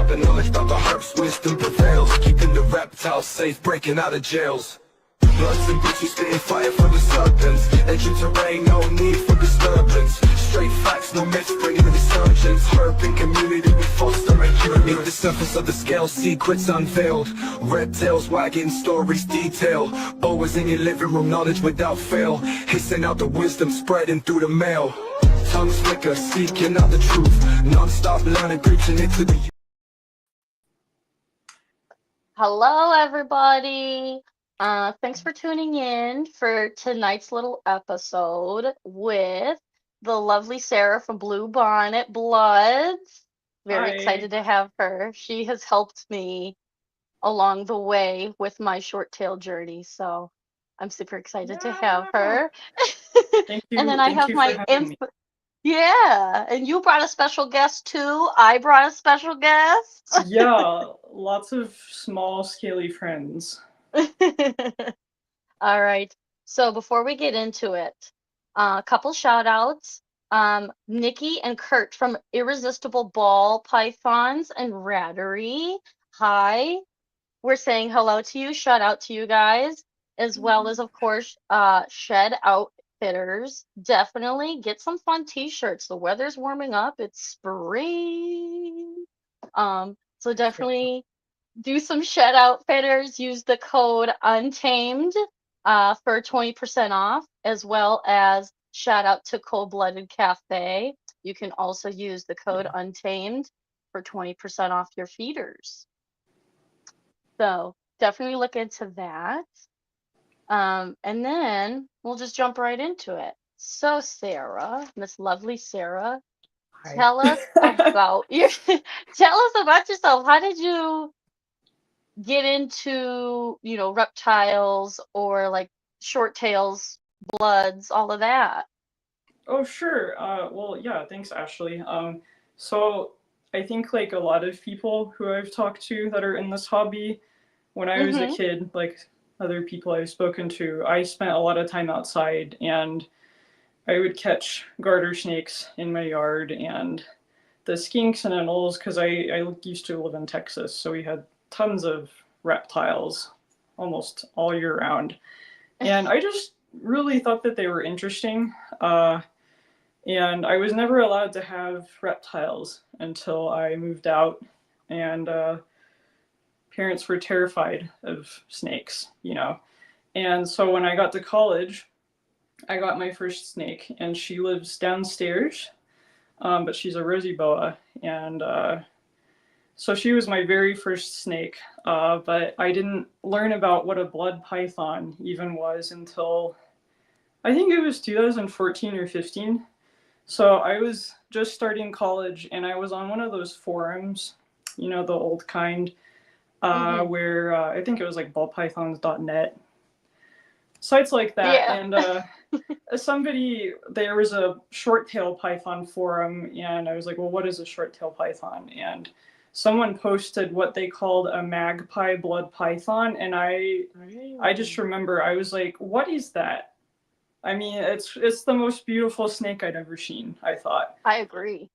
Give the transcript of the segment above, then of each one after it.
the knowledge about the herbs, wisdom prevails, keeping the reptiles safe, breaking out of jails. Bloods and bitches staying fire for the serpents. Edging terrain, no need for disturbance. Straight facts, no myths, bringing the resurgence. Herb in community, we foster and cure. Beneath the surface of the scale, secrets unveiled. Red tails wagging, stories detail. Always in your living room, knowledge without fail. Hissing out the wisdom, spreading through the mail. Tongues flicker, seeking out the truth. Non-stop learning, preaching into the... Hello, everybody. Thanks for tuning in for tonight's little episode with the lovely Sarah from Blue Bonnet Bloods. Very excited to have her. She has helped me along the way with my short tail journey, so I'm super excited to have her. Thank you. And then I have my Yeah, and you brought a special guest too. I brought a special guest. Yeah, lots of small, scaly friends. All right. So before we get into it, a couple shout outs. Nikki and Kurt from Irresistible Ball Pythons and Rattery. Hi. We're saying hello to you. Shout out to you guys. As well as, of course, Shed Outfitters. Definitely get some fun t-shirts. The weather's warming up. It's spring. So definitely do some Shed Outfitters. Use the code Untamed for 20% off, as well as shout out to Cold Blooded Cafe. You can also use the code Untamed for 20% off your feeders. So definitely look into that. And then we'll just jump right into it. So Sarah, Miss Lovely Sarah, Hi. tell us about yourself. How did you get into, reptiles or like short tails, bloods, all of that? Oh, sure. Well, yeah, thanks, Ashley. So I think like a lot of people who I've talked to that are in this hobby, when I was a kid, like other people I've spoken to, I spent a lot of time outside and I would catch garter snakes in my yard and the skinks and anoles, because I used to live in Texas, so we had tons of reptiles almost all year round. And I just really thought that they were interesting. And I was never allowed to have reptiles until I moved out, and parents were terrified of snakes, And so when I got to college, I got my first snake, and she lives downstairs, but she's a rosy boa, and so she was my very first snake, but I didn't learn about what a blood python even was until I think it was 2014 or 15. So I was just starting college, and I was on one of those forums, the old kind, where I think it was like ballpythons.net, sites like that. Yeah. And there was a short tail python forum, and I was like, well, what is a short tail python? And someone posted what they called a magpie blood python, and I just remember I was like, what is that? I mean, it's the most beautiful snake I'd ever seen, I thought. I agree.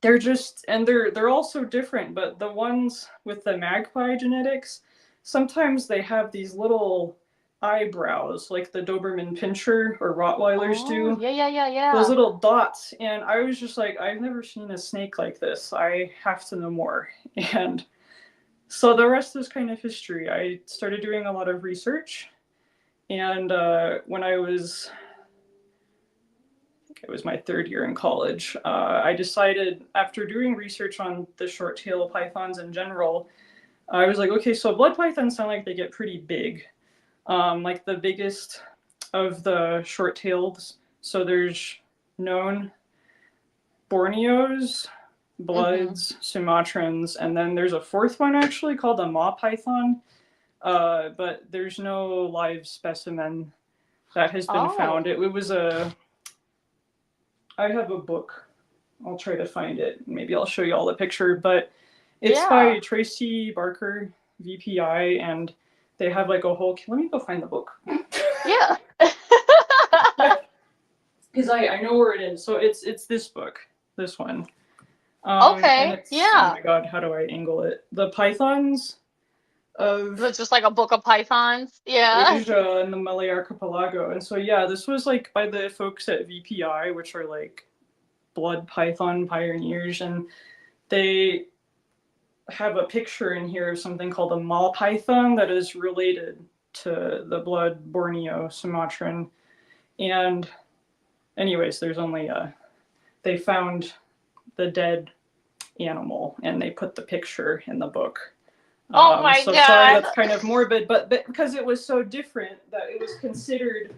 They're all so different, but the ones with the magpie genetics, sometimes they have these little eyebrows like the Doberman Pinscher or Rottweilers do. Yeah. Those little dots. And I was just like, I've never seen a snake like this. I have to know more. And so the rest is kind of history. I started doing a lot of research. And when it was my third year in college, I decided, after doing research on the short tail pythons in general, I was like, okay, so blood pythons sound like they get pretty big. Like the biggest of the short tails. So there's known Borneos, Bloods, Sumatrans, and then there's a fourth one actually called a maw python. But there's no live specimen that has been found. I have a book. I'll try to find it. Maybe I'll show you all the picture, but it's by Tracy Barker, VPI, and they have like a whole, let me go find the book. Yeah. Because I know where it is. So it's this book, this one. And Okay, it's, oh yeah. my god, how do I angle it? The pythons of It's just like a book of pythons. Yeah. Asia and the Malay Archipelago. And so, yeah, this was like by the folks at VPI, which are like blood python pioneers, and they have a picture in here of something called a mall python that is related to the blood Borneo Sumatran. And, anyways, there's only they found the dead animal and they put the picture in the book. Oh my So sorry, god. that's kind of morbid, but because it was so different that it was considered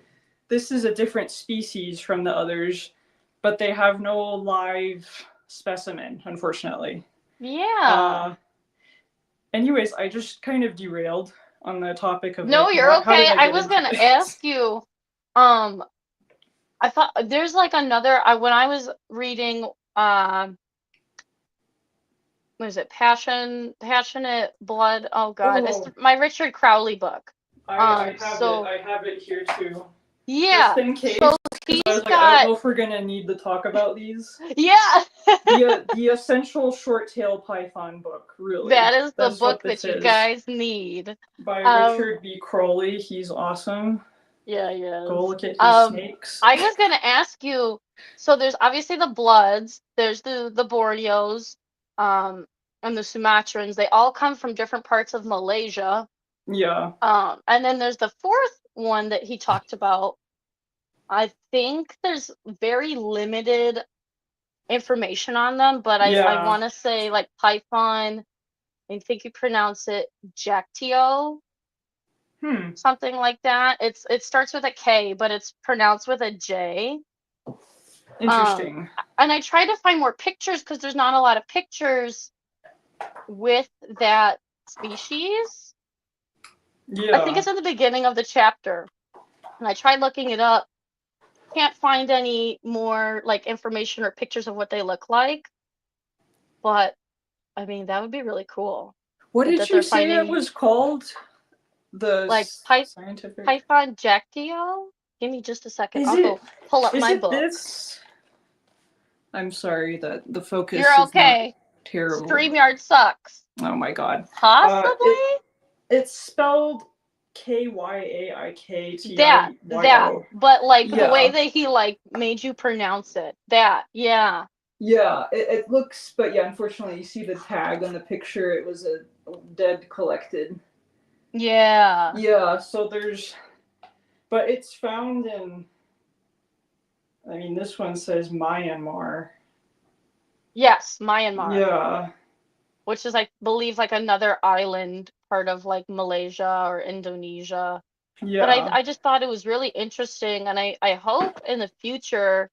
this is a different species from the others, but they have no live specimen, unfortunately. Yeah. Anyways, I just kind of derailed on the topic of No, like you're how did okay. I I get was into gonna this? ask you, um, I thought there's like another when I was reading what is it, Passionate Blood? Oh God, it's Oh, my Richard Crowley book. I have it. So I have it here too. Just yeah, in case, so because I he's was like, I don't got know if we're gonna need to talk about these. yeah. The essential short tail python book, really. That is the That's what book this that you is. guys need. By Um, Richard B. Crowley. He's awesome. yeah, Go yes. look at his snakes. I was gonna ask you, so there's obviously the Bloods, there's the Borneos, um, and the Sumatrans. They all come from different parts of Malaysia. Yeah. And then there's the fourth one that he talked about. I think there's very limited information on them, but I Yeah. want to say like Python, I think you pronounce it Jactio, Hmm. something like that. It starts with a K, but it's pronounced with a J. Um, Interesting. and I try to find more pictures because there's not a lot of pictures with that species. I think Yeah. it's in the beginning of the chapter, and I tried looking it up. Can't find any more like information or pictures of what they look like, but I mean that would be really cool What did that you they're say it finding was called? The like scientific. Python Jactio. Give me just a second. Is I'll it? go pull up Is my it book. this? I'm sorry that the focus You're is not okay. terrible. StreamYard sucks. Oh my god. Possibly It's spelled Kyaik that, Tio. but like the way Yeah. that he like made you pronounce it. That, yeah. Yeah, it looks, but yeah, unfortunately, you see the tag on the picture. It was a dead collected. Yeah. Yeah, so but it's found in. I mean, this one says Myanmar. Yes, Myanmar, Yeah, which is I believe like another island part of like Malaysia or Indonesia. But yeah, I just thought it was really interesting, and I hope in the future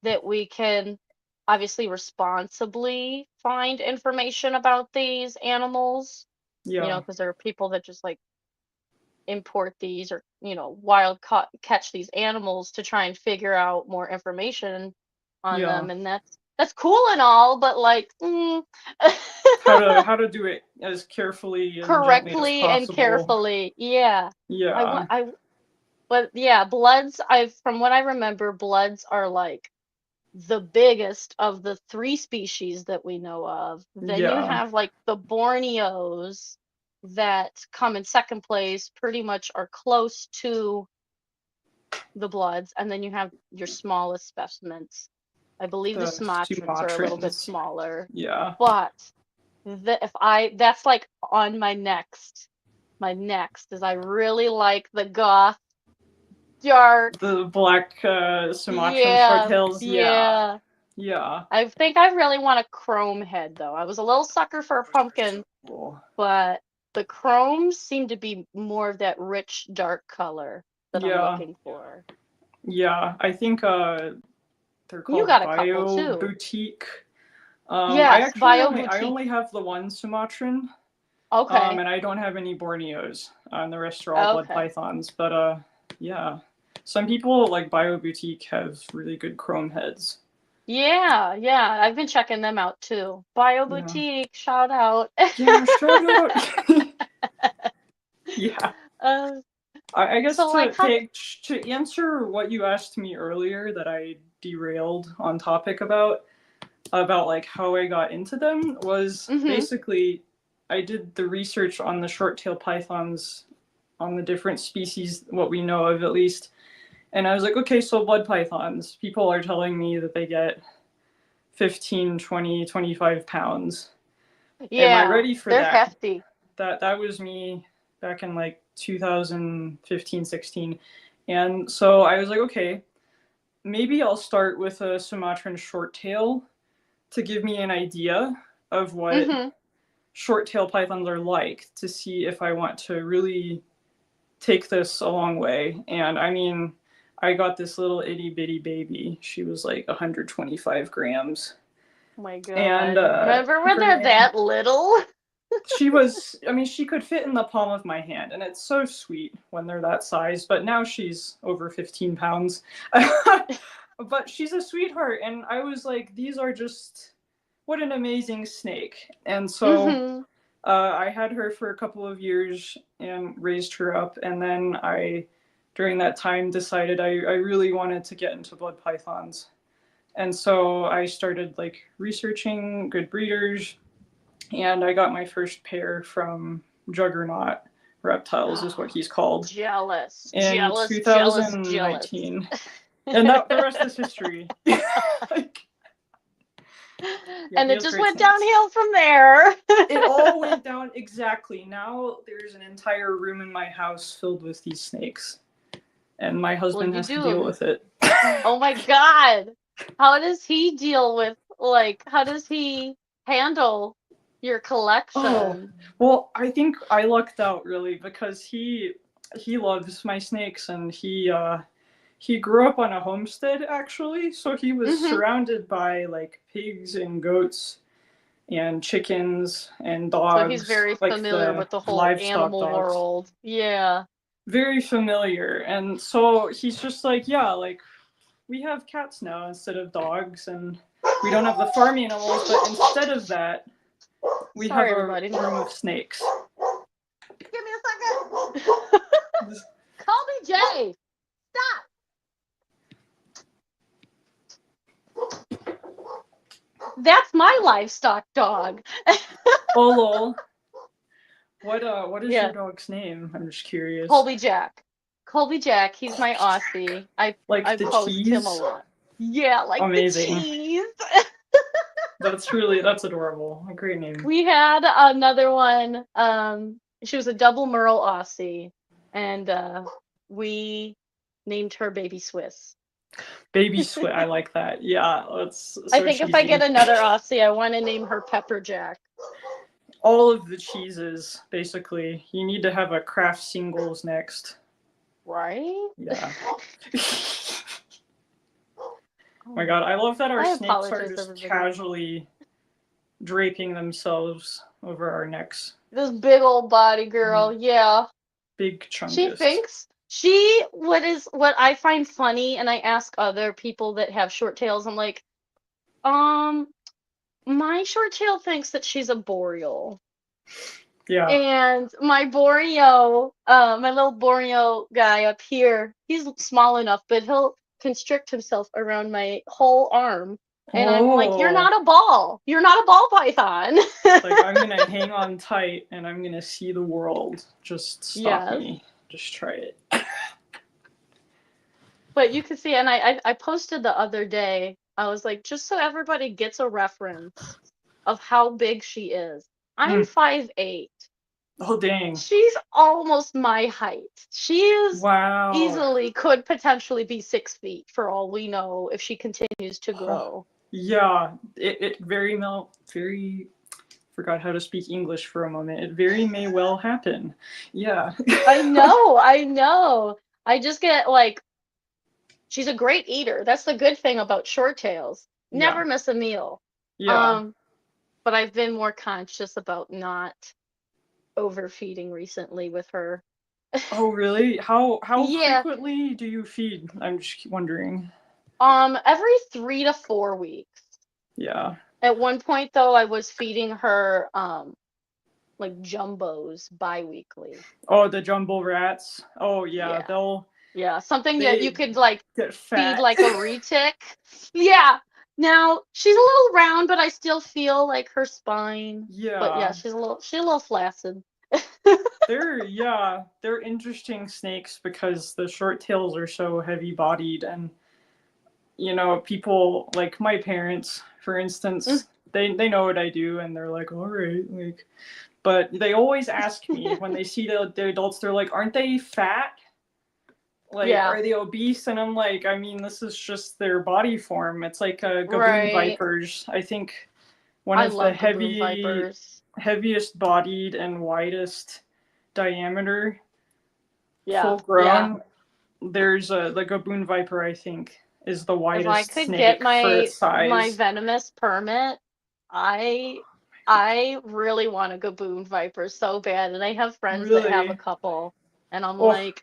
that we can obviously responsibly find information about these animals, yeah, because there are people that just like import these or, wild catch these animals to try and figure out more information on yeah. them, and that's cool and all, but like How to do it as carefully and gently as correctly and possible. carefully. Yeah. I want Yeah, I But yeah, bloods, from what I remember, bloods are like the biggest of the three species that we know of. Then you yeah. have like the Borneos that come in second place, pretty much are close to the bloods, and then you have your smallest specimens. I believe the The Sumatrans are a little bit Sumatrans. smaller, Yeah. but that's like on my next. My next is I really like the goth dark. The black Sumatran Yeah, shorttails. Yeah, yeah. yeah. I think I really want a chrome head though. I was a little sucker for a pumpkin, Cool. but the chromes seem to be more of that rich dark color that I'm Yeah, looking for. yeah. I think they're You called got a couple Bio too. Boutique. Yes, Bio I Boutique. only have the one Sumatran, Okay. and I don't have any Borneos. And the rest are all blood Okay. pythons. But yeah. Some people like Bio Boutique have really good chrome heads. Yeah, yeah. I've been checking them out too. Bio Yeah. Boutique, shout out. Yeah, shout out. Yeah. uh, I guess so like how to answer what you asked me earlier that I derailed on topic about, about like how I got into them was Mm-hmm. basically I did the research on the short-tailed pythons, on the different species, what we know of at least. And I was like, okay, so blood pythons, people are telling me that they get 15, 20, 25 pounds. Am I Yeah, ready for they're that? hefty. That was me back in like 2015, 16. And so I was like, okay, maybe I'll start with a Sumatran short tail to give me an idea of what Mm-hmm. short tail pythons are like, to see if I want to really take this a long way. And I mean, I got this little itty bitty baby. She was like 125 grams. Oh my And God. Remember when her they're name, that little? she was, I mean, she could fit in the palm of my hand. And it's so sweet when they're that size. But now she's over 15 pounds. But she's a sweetheart. And I was like, these are just, what an amazing snake. And so Mm-hmm. I had her for a couple of years and raised her up, and then during that time, decided I really wanted to get into blood pythons, and so I started like researching good breeders, and I got my first pair from Juggernaut Reptiles, is what he's called, Jealous, in jealous, jealous, jealous. 2019, and that the rest is history. Like, yeah, And he it has just great went snakes. downhill from there. It all went down exactly. Now there's an entire room in my house filled with these snakes, and my Well, husband you has to deal do. with it. Oh my God. How does he deal with, like, how does he handle your Oh, collection? well, I think I lucked out really because he loves my snakes, and he grew up on a homestead actually, so he was Mm-hmm. surrounded by like pigs and goats and chickens and So he's dogs, very like familiar the with the whole livestock animal dogs. world. Yeah. Very familiar. And so he's just like, yeah, like we have cats now instead of dogs, and we don't have the farm animals, but instead of that, we have Sorry, a everybody. room of snakes. Give me a second. Call me Jay. Stop. That's my livestock dog. Oh lol. What is your Yeah. dog's name? I'm just curious. Colby Jack. Colby Jack, he's my Aussie. Like I the post him a cheese? lot. Yeah, like the Amazing. cheese. That's adorable. A great name. We had another one. She was a double Merle Aussie, and we named her Baby Swiss. Baby Sweat, I like that. Yeah, that's I so think if I get cheesy. another Aussie, I want to name her Pepper Jack. All of the cheeses, basically. You need to have a Kraft Singles next. Right? Yeah. Oh my god, I love that our I snakes are apologize, just everybody. casually draping themselves over our necks. This big old body girl, yeah. Big She chungus. thinks what I find funny, and I ask other people that have short tails, I'm like, my short tail thinks that she's a boreal. Yeah. And my Borneo, my little Borneo guy up here, he's small enough, but he'll constrict himself around my whole arm. And I'm like, you're Oh. not a ball. You're not a ball python. Like, I'm gonna hang on tight and I'm gonna see the world. Just stop Yes. me. Just try it. But you can see, and I posted the other day, I was like, just so everybody gets a reference of how big she is. I'm 5'8". Oh, dang. She's almost my height. She is Wow. easily could potentially be 6 feet for all we know if she continues to grow. Yeah, it very forgot how to speak English for a moment. It very may well happen. Yeah. I know. I just get like, she's a great eater. That's the good thing about short tails. Never miss a meal. Yeah. But I've been more conscious about not overfeeding recently with her. Oh, really? How Yeah. frequently do you feed? I'm just wondering. Every 3 to 4 weeks. Yeah. At one point though, I was feeding her like jumbos bi-weekly. Oh, the jumbo rats. Oh, yeah. Yeah, something that they you could like get feed fat. like a retic. Yeah, Now she's a little round, but I still feel like her spine. But yeah, Yeah. she's a little flaccid. They're interesting snakes because the short tails are so heavy bodied, and people like my parents, for Mm. instance, they know what I do, and they're like, all right, like, but they always ask me when they see the adults, they're like, aren't they fat? Like, Yeah, are they obese? And I'm like, I mean, this is just their body form. It's like gaboon right. vipers. I think one I of the love Gaboon Vipers. heaviest bodied and widest diameter Yeah, full yeah. grown. There's the gaboon viper, I think, is the If I widest could get snake for its my size. venomous permit, I I really want a Gaboon Viper so bad, and I have friends that have a Really? couple, and I'm Oh, like,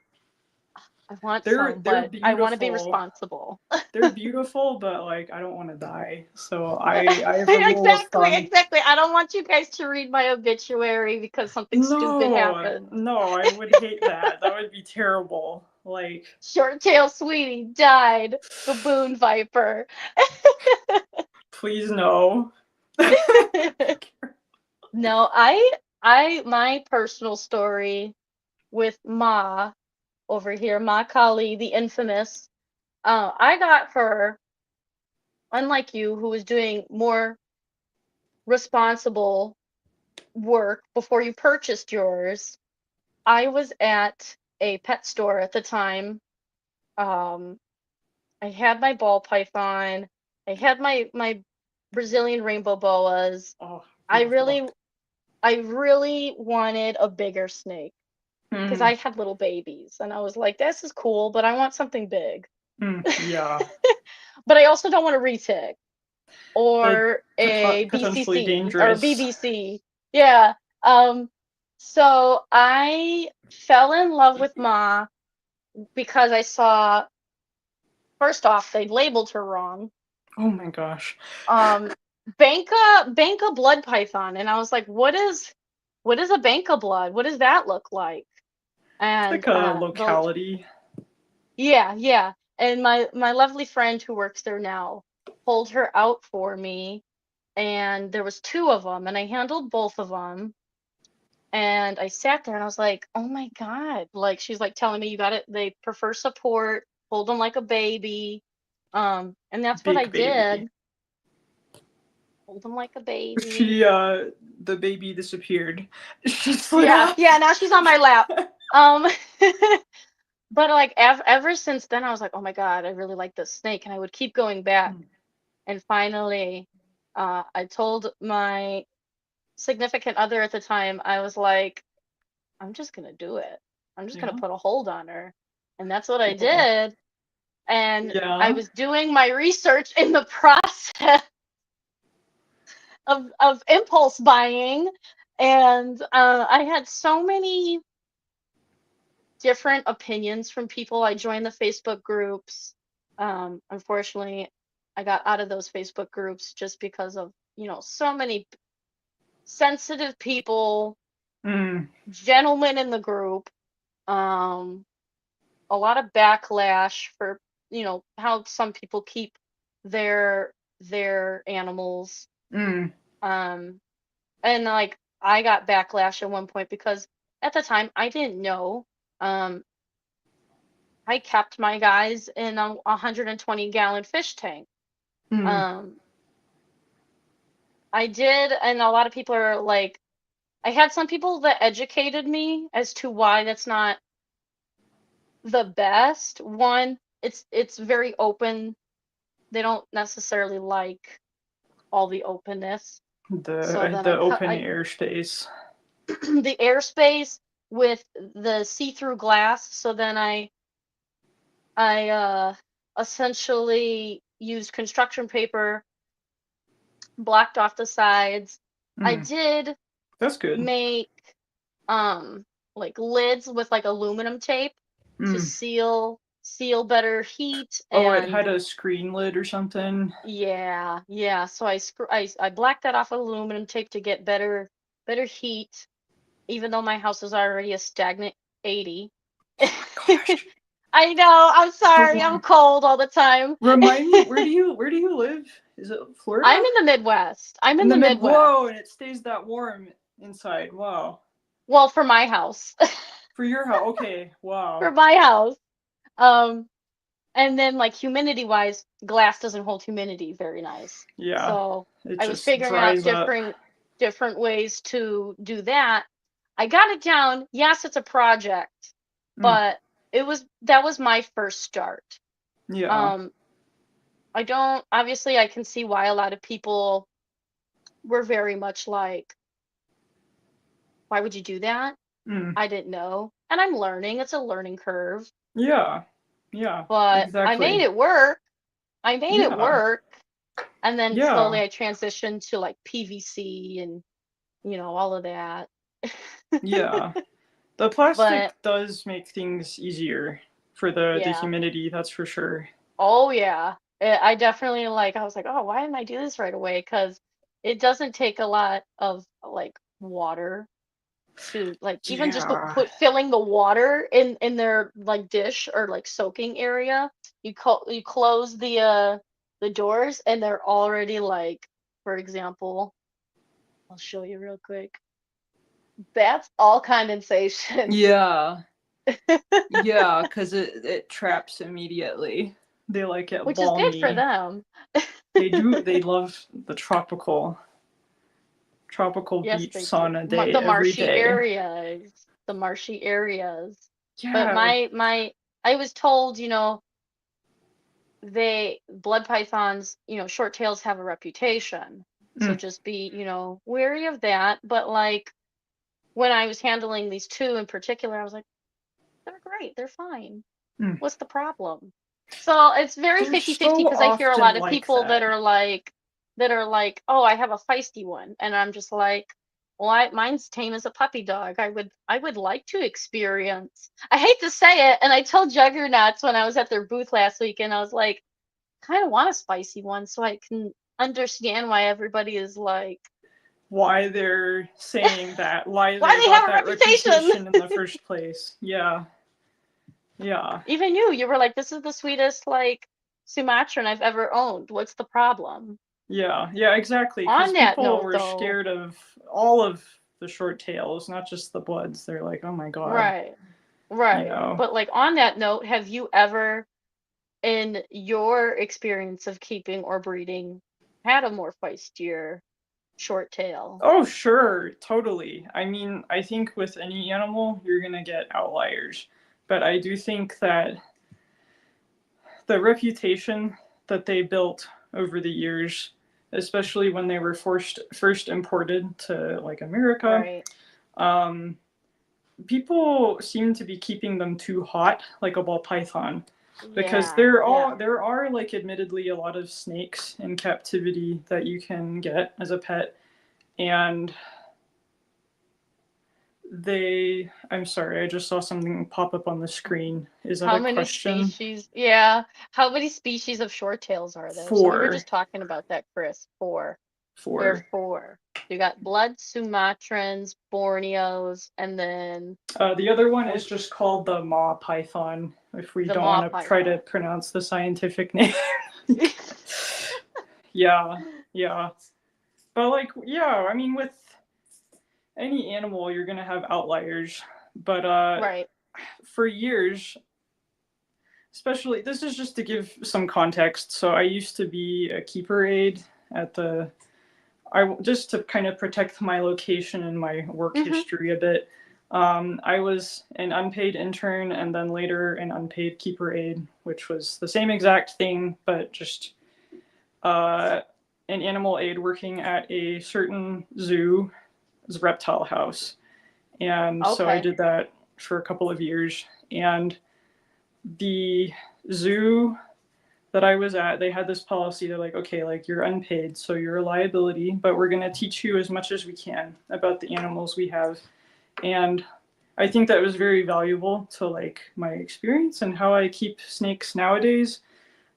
I want they're some, they're but I want to be beautiful. responsible. They're beautiful, but like I don't want to die. So I have a rule of Exactly, thumb. exactly. I don't want you guys to read my obituary because something stupid No, happened. no, I would hate that. That would be terrible. Like, Short tail sweetie died. Gaboon Viper. please no. No, my personal story with Ma over here, Ma Kali, the infamous. I got her, unlike you, who was doing more responsible work before you purchased yours. I was at a pet store at the time. Um, I had my ball python. I had my Brazilian rainbow boas. Oh, I beautiful. really I really wanted a bigger snake because Mm, I had little babies, and I was like, this is cool, but I want something big. yeah. But I also don't want a retic The or a potentially BCC or dangerous. BBC. Yeah. Um, so I fell in love with Ma because I saw, first off, they labeled her wrong. Oh my gosh. Um, Banca blood python, and I was like, what is a Banca blood? What does that look like? It's And like a the locality. yeah, yeah. And my lovely friend who works there now pulled her out for me, and there was two of them, and I handled both of them. And I sat there and I was like, "Oh my God." Like she's like telling me, "You got it. They prefer support. Hold them like a baby." And that's what I Big baby. did. Hold them like a baby. She the baby disappeared. She slid Yeah, off. yeah, now she's on my lap. Um but like ever since then I was like, "Oh my God, I really like this snake." And I would keep going back. And finally, I told my significant other at the time, I was like, I'm just gonna do it. I'm just gonna Yeah. put a hold on her. And that's what I Cool. did. And I Yeah. was doing my research in the process of impulse buying. And I had so many different opinions from people. I joined the Facebook groups. Unfortunately, I got out of those Facebook groups just because of, so many sensitive people, Mm, gentlemen in the group, um, a lot of backlash for, how some people keep their animals. mm, Um, and like I got backlash at one point because at the time I didn't know. Um, I kept my guys in a 120-gallon fish tank. mm. Um, I did, and a lot of people are like, I had some people that educated me as to why that's not the best. One, it's very open. They don't necessarily like all the openness. So then The open air space. the airspace with the see-through glass. So then I essentially used construction paper, blocked off the sides. I Mm, did that's good. make um like lids with like aluminum tape to Mm. seal better heat. Oh, it And had a screen lid or something. yeah, yeah. So I blacked that off with aluminum tape to get better heat, even though my house is already a stagnant 80. Oh my gosh. I know, I'm So sorry, I'm warm. cold all the time. Remind me, where do you live? Is it Florida? I'm in the Midwest. I'm in the Midwest. Whoa, and it stays that warm inside. Wow. Well, for my house. For your house, okay. Wow. For my house. And then like humidity wise, glass doesn't hold humidity very nice. Yeah. So It I was just figuring out dries up. different ways to do that. I got it down. Yes, it's a project, but that was my first start. Yeah. Obviously I can see why a lot of people were very much like, why would you do that? I didn't know. And I'm learning. It's a learning curve. Yeah. Yeah. But Exactly. I made it work. Yeah. And then Yeah. slowly I transitioned to like PVC and, all of that. Yeah. The plastic But does make things easier for the yeah. humidity, that's for sure. Oh, yeah. I definitely I was like, oh, why didn't I do this right away? Because it doesn't take a lot of like water to like even just to Yeah. filling the water in their like dish or like soaking area. You close the doors and they're already like, for example, I'll show you real quick. That's all condensation. Yeah. Yeah, because it traps immediately. They like it Which is good for balmy. them. They do. They love the tropical Yes, beach they do. sauna day The every marshy day. areas. The marshy areas. But Yeah. I was told, blood pythons, short tails have a reputation. So just be, wary of that. But like when I was handling these two in particular, I was like, they're great, they're fine. What's the problem? So it's very They're 50-50 so because I hear a often lot of like people that. that are like, oh, I have a feisty one. And I'm just like, well, mine's tame as a puppy dog. I would like to experience. I hate to say it, and I told Juggernauts when I was at their booth last week, and I was like, kind of want a spicy one so I can understand why everybody is like, Why they're saying that, why why they they got have a that reputation. reputation in the first place. Yeah. Yeah. Even you were like, this is the sweetest like Sumatran I've ever owned. What's the problem? Yeah. Yeah, exactly. On Because that people note, were though, scared of all of the short tails, not just the bloods. They're like, oh my God. right, You right. know. But like on that note, have you ever, in your experience of keeping or breeding, had a more feistier short tail? Oh, sure, totally. I mean, I think with any animal, you're gonna get outliers. But I do think that the reputation that they built over the years, especially when they were first imported to like America, Right. um, people seem to be keeping them too hot, like a ball python, because Yeah, yeah. there are like admittedly a lot of snakes in captivity that you can get as a pet, and I'm sorry, I just saw something pop up on the screen. Is that How a many question? species? Yeah. How many species of short tails are there? So we were 4. just talking about that, Chris. 4. There are 4. 4. You got blood Sumatrans, Borneos, and then The other one is which just called the maw python, if we the don't want maw to try to python. pronounce the scientific name. Yeah, yeah. But like, yeah, I mean, with any animal, you're gonna have outliers. But Right. for years, especially, this is just to give some context. So I used to be a keeper aide at just to kind of protect my location and my work Mm-hmm. history a bit. I was an unpaid intern and then later an unpaid keeper aide, which was the same exact thing, but just an animal aide working at a certain zoo, as a reptile house. And so I Okay. did that for a couple of years. And the zoo that I was at, they had this policy. They're like, okay, like you're unpaid, so you're a liability, but we're going to teach you as much as we can about the animals we have. And I think that was very valuable to like my experience and how I keep snakes nowadays,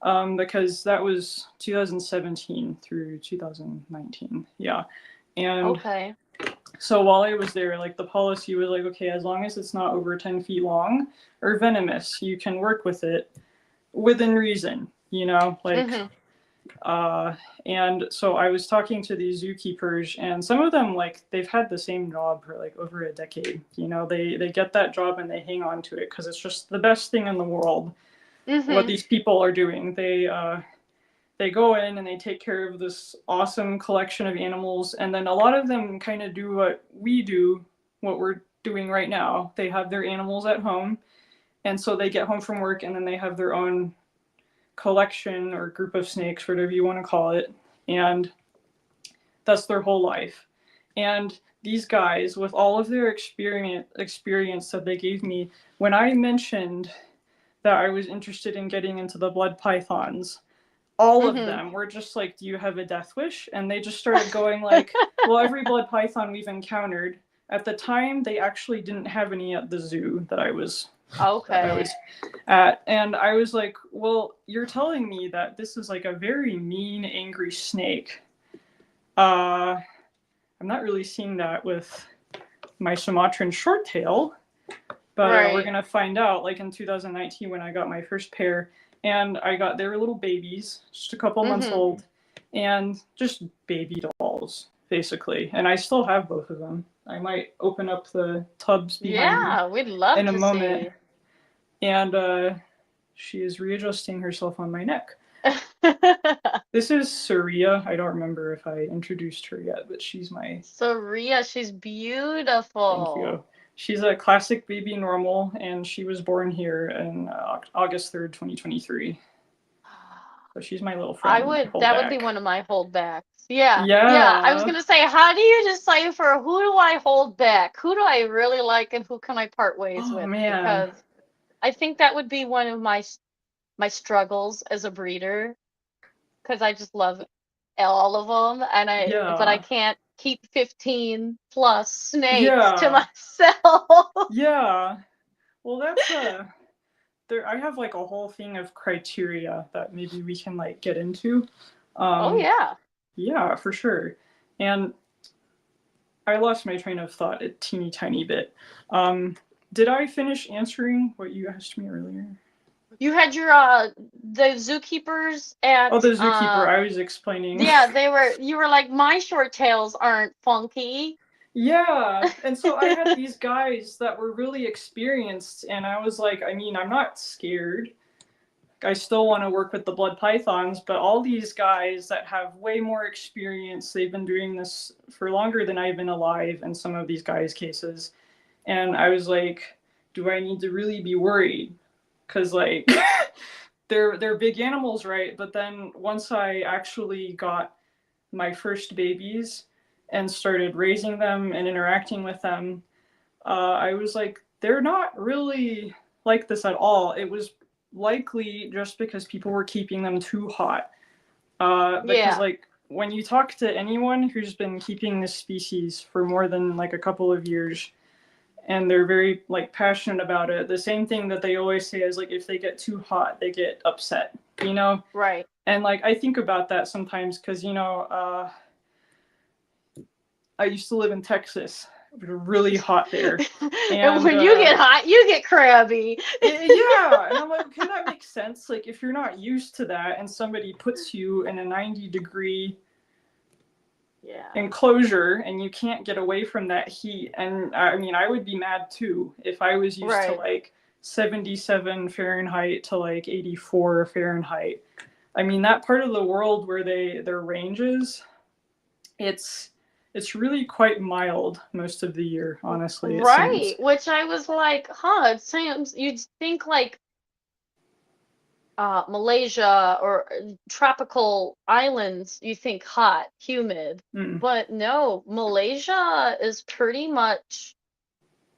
because that was 2017 through 2019. Yeah. And Okay. so while I was there, like the policy was like, okay, as long as it's not over 10 feet long or venomous, you can work with it within reason, like Mm-hmm. And so I was talking to these zookeepers, and some of them, like, they've had the same job for like over a decade. You know, they get that job and they hang on to it because it's just the best thing in the world. What Mm-hmm. these people are doing, they go in and they take care of this awesome collection of animals, and then a lot of them kind of do what we do, what we're doing right now. They have their animals at home, and so they get home from work and then they have their own collection or group of snakes, whatever you want to call it, and that's their whole life. And these guys, with all of their experience that they gave me, when I mentioned that I was interested in getting into the blood pythons, all of Mm-hmm. them were just like, "Do you have a death wish?" And they just started going like, "Well, every blood python we've encountered." At the time, they actually didn't have any at the zoo that I was Okay. at, and I was like, "Well, you're telling me that this is like a very mean, angry snake. I'm not really seeing that with my Sumatran shorttail, but we're Right. gonna find out." Like in 2019, when I got my first pair, and they were little babies, just a couple months Mm-hmm. old, and just baby dolls, basically. And I still have both of them. I might open up the tubs behind me Yeah, we'd love in a to moment. see. And she is readjusting herself on my neck. This is Saria. I don't remember if I introduced her yet, but she's my. So Ria, she's Thank beautiful. you. She's a classic baby normal, and she was born here in August 3rd, 2023. So she's my little friend That would be holdback. one of my holdbacks. Yeah, yeah. I was Yeah. gonna say, how do you decipher who do I hold back? Who do I really like and who can I part ways Oh with? man. Because I think that would be one of my struggles as a breeder, because I just love all of them, and but I Yeah. can't keep 15 plus snakes to Yeah. myself. Yeah. Well, that's there. I have like a whole thing of criteria that maybe we can like get into. Oh Um, yeah. yeah, for sure. And I lost my train of thought a teeny tiny bit. Um, did I finish answering what you asked me earlier? You had your the zookeepers Oh, at the zookeeper. I was explaining. yeah, you were like, my short tails aren't funky. Yeah, and so I had these guys that were really experienced, and I was like, I mean, I'm not scared. I still want to work with the blood pythons, but all these guys that have way more experience, they've been doing this for longer than I've been alive in some of these guys' cases. And I was like, do I need to really be worried? Because like they're big animals, right? But then once I actually got my first babies and started raising them and interacting with them, I was like, they're not really like this at all. It was likely just because people were keeping them too hot. Because Yeah, like when you talk to anyone who's been keeping this species for more than like a couple of years, and they're very like passionate about it, the same thing that they always say is like, if they get too hot, they get upset, you know. right. And like I think about that sometimes because I used to live in Texas. It was really hot there, And and when you get hot, you get crabby. yeah, and I'm like, okay, that makes sense. Like if you're not used to that, and somebody puts you in a 90-degree Yeah, enclosure and you can't get away from that heat, and I mean, I would be mad too if I was used to right. like 77 Fahrenheit to like 84 Fahrenheit. I mean, that part of the world where their ranges, it's it's really quite mild most of the year, honestly, it Right. seems. Which I was like, huh, it seems you'd think like Malaysia or tropical islands, you think hot, humid. Mm, But no, Malaysia is pretty much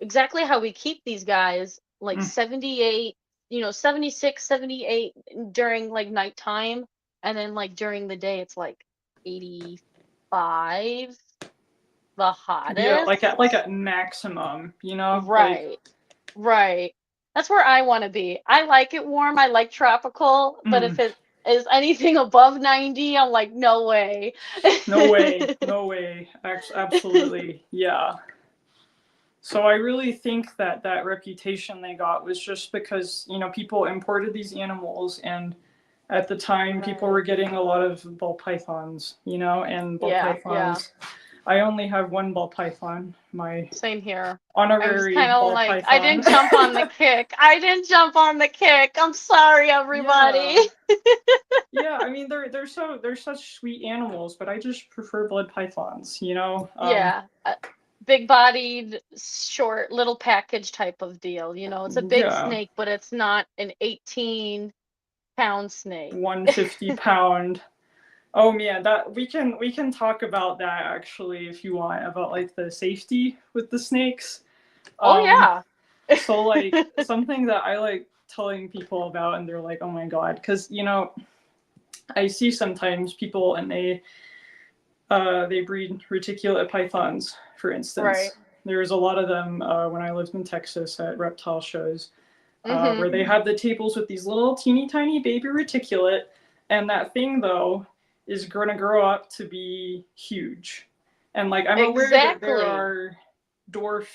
exactly how we keep these guys, like mm. 78, 76, 78 during like nighttime. And then like during the day, it's like 85, the Yeah, like hottest. at maximum, like. Right, right. That's where I want to be. I like it warm. I like tropical, but if Mm, it is anything above 90, I'm like, no way. no way, no way. Absolutely, yeah. So I really think that that reputation they got was just because people imported these animals, and At the time, people Right. were getting a lot of ball pythons, you know, and ball Yeah, yeah. pythons. I only have one ball python, my Same here. I was honorary kind of ball like, I python. didn't jump on the kick. I didn't jump on the kick. I'm sorry, everybody. Yeah. Yeah, I mean they're such sweet animals, but I just prefer blood pythons, you know. Yeah. Big bodied, short, little package type of deal. You know, it's a big Yeah, snake, but it's not an 18-pound snake. 150 pound. Oh man, that we can talk about that actually if you want about like the safety with the snakes. Oh, Um, yeah. so like something that I like telling people about, and they're like, oh my god, because you know I see sometimes people and they breed reticulate pythons, for instance. Right. There's a lot of them when I lived in Texas at reptile shows, Mm-hmm. where they have the tables with these little teeny tiny baby reticulate, and that thing though is going to grow up to be huge. And like I'm aware that there Exactly. are dwarf.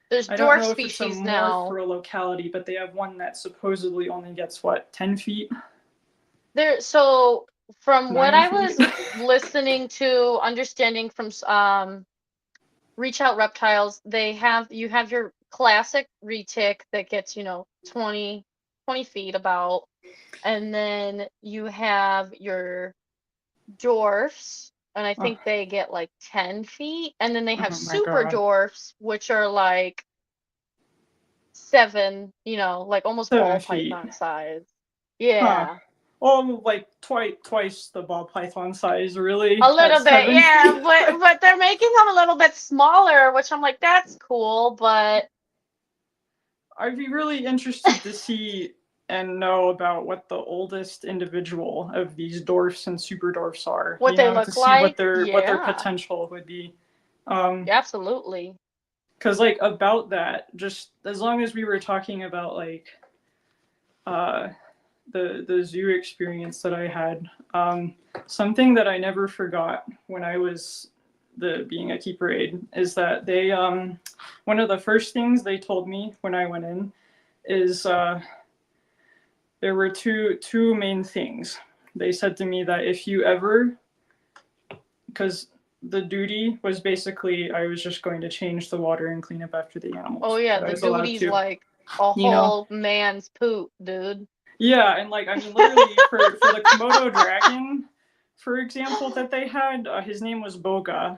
There's I don't dwarf know if it's a species morph now. or a locality, but they have one that supposedly only gets what 10 feet, So from what nine I feet. was listening to, understanding from Reach Out Reptiles, you have your classic retic that gets, 20 feet about, and then you have your dwarfs, and I Oh, think they get like 10 feet, and then they have oh my super god, dwarfs, which are like 7, like almost ball 7 feet. python size. Huh. Yeah. Oh, like twice the ball python size, really, A at little bit, 7 feet. yeah, but they're making them a little bit smaller, which I'm like, that's cool, but I'd be really interested to see and know about what the oldest individual of these dwarfs and super dwarfs are. what You they know, to look see like, what their yeah, potential would be. absolutely. Because like about that, just as long as we were talking about like uh, the zoo experience that I had, something that I never forgot when I was being a keeper aide is that they one of the first things they told me when I went in is there were two main things. They said to me that if you ever, because the duty was basically I was just going to change the water and clean up after the Oh animals yeah, that I the was allowed duty's to, like a you know. whole man's poop, dude. Yeah, and like I mean, literally for the Komodo dragon, for example, that they had, his name was Boga.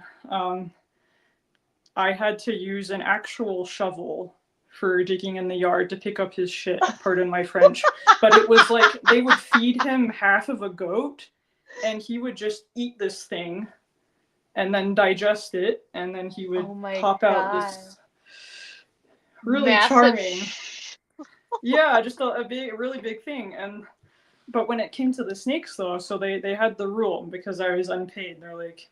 I had to use an actual shovel for digging in the yard to pick up his shit. Pardon my French, but it was like they would feed him half of a goat, and he would just eat this thing, and then digest it, and then he would Oh my pop out god. this really Massive charming, yeah, just a really big thing. And but when it came to the snakes though, so they had the rule because I was unpaid. They're like,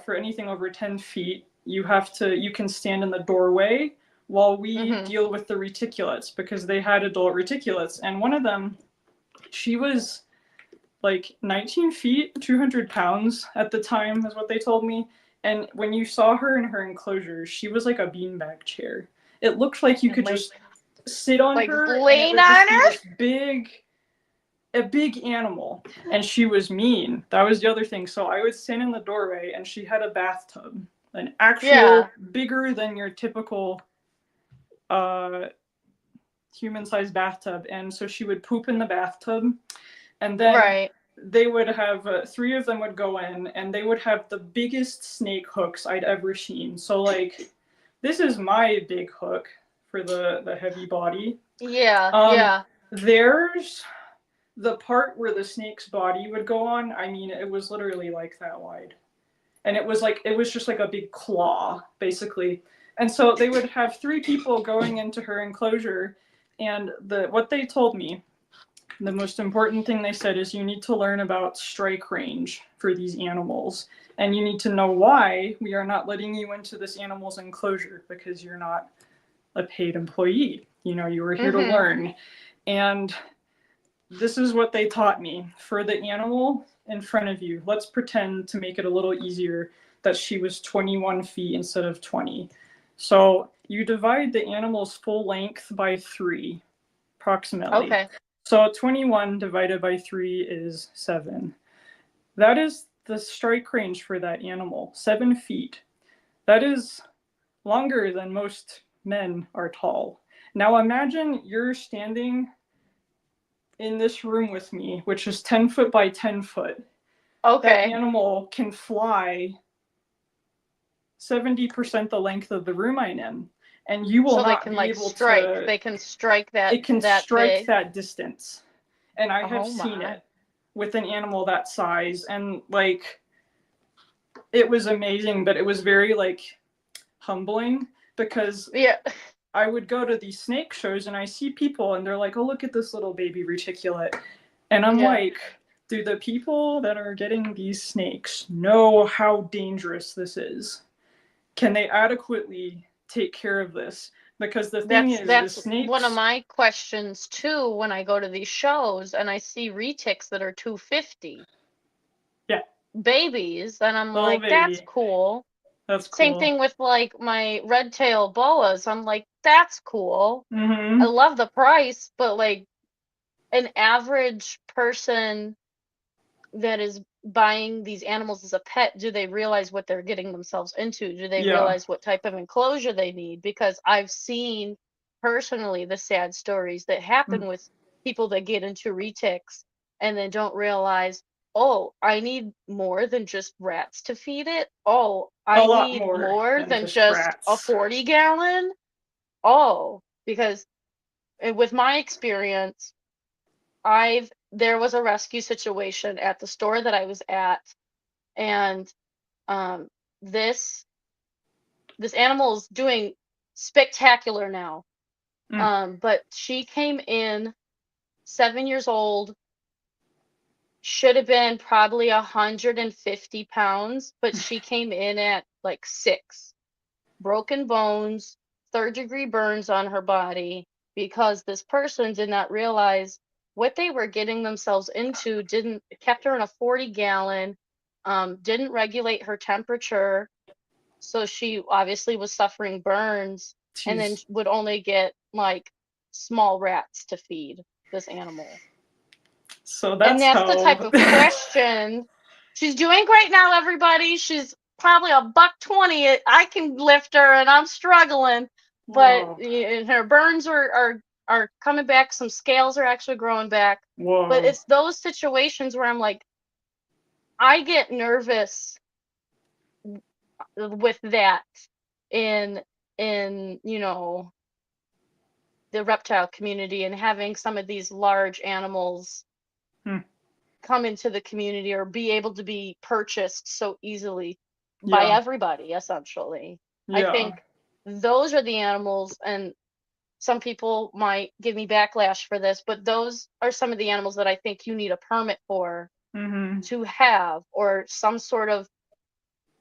for anything over 10 feet, you can stand in the doorway while we Mm-hmm. deal with the reticulates, because they had adult reticulates, and one of them, she was like 19 feet, 200 pounds at the time, is what they told me. And when you saw her in her enclosure, she was like a beanbag chair. It looked like you could Like just sit on like her, and it lean would just on be her? this big animal. And she was mean. That was the other thing. So I would stand in the doorway, and she had a bathtub, an actual Yeah. bigger than your typical uh, human-sized bathtub. And so she would poop in the bathtub, and then Right. they would have three of them would go in, and they would have the biggest snake hooks I'd ever seen. So like, this is my big hook for the heavy body. Yeah, Um, yeah. there's the part where the snake's body would go on. I mean, it was literally like that wide, and it was just like a big claw, basically. And so they would have three people going into her enclosure, and what they told me, the most important thing they said is you need to learn about strike range for these animals, and you need to know why we are not letting you into this animal's enclosure, because you're not a paid employee. You know, you were here to Mm-hmm. learn. And this is what they taught me. For the animal in front of you, let's pretend, to make it a little easier, that she was 21 feet instead of 20. So you divide the animal's full length by 3, approximately. Okay. So 21 divided by 3 is 7. That is the strike range for that animal, 7 feet. That is longer than most men are tall. Now imagine you're standing in this room with me, which is 10 foot by 10 foot. That Okay. animal can fly 70% the length of the room I'm in, and you will So they not can be like able strike. to. They can strike that It can that strike big. that distance, and I have Oh seen my. it with an animal that size, and like it was amazing, but it was very like humbling because Yeah. I would go to these snake shows and I see people and they're like, "Oh, look at this little baby reticulate," and I'm Yeah. like, do the people that are getting these snakes know how dangerous this is? Can they adequately take care of this? Because the thing is, the That's one of snakes, my questions too when I go to these shows and I see retics that are 250 yeah, babies, and I'm little like, that's baby, cool. that's Same cool. thing with like my red tail boas. I'm like, that's cool. I Mm-hmm. love the price, but like an average person that is buying these animals as a pet, do they realize what they're getting themselves into? Do they Yeah. realize what type of enclosure they need? Because I've seen personally the sad stories that happen with people that get into retics and then don't realize, oh, I need more than just rats to feed it. Oh, A I lot need more more than than just just a rats. 40-gallon. Oh, because with my experience, there was a rescue situation at the store that I was at, and um, this this animal is doing spectacular now. Mm. But she came in 7 years old, should have been probably 150 pounds, but she came in at like 6. Broken bones, third-degree burns on her body because this person did not realize what they were getting themselves into, didn't kept her in a 40-gallon, didn't regulate her temperature, so she obviously was suffering burns, and then She's would only get like small rats to feed this animal. so And that's that's the type how. of question. She's doing great now, everybody. She's probably a buck 20. I can lift her, and I'm struggling, but Whoa. her burns are coming back. Some scales are actually growing back. But Whoa. it's those situations where I'm like, I get nervous with that in the reptile community, and having some of these large animals Hmm. come into the community or be able to be purchased so easily by Yeah. everybody, essentially. I Yeah. think those are the animals, and some people might give me backlash for this, but those are some of the animals that I think you need a permit for Mm-hmm. to have, or some sort of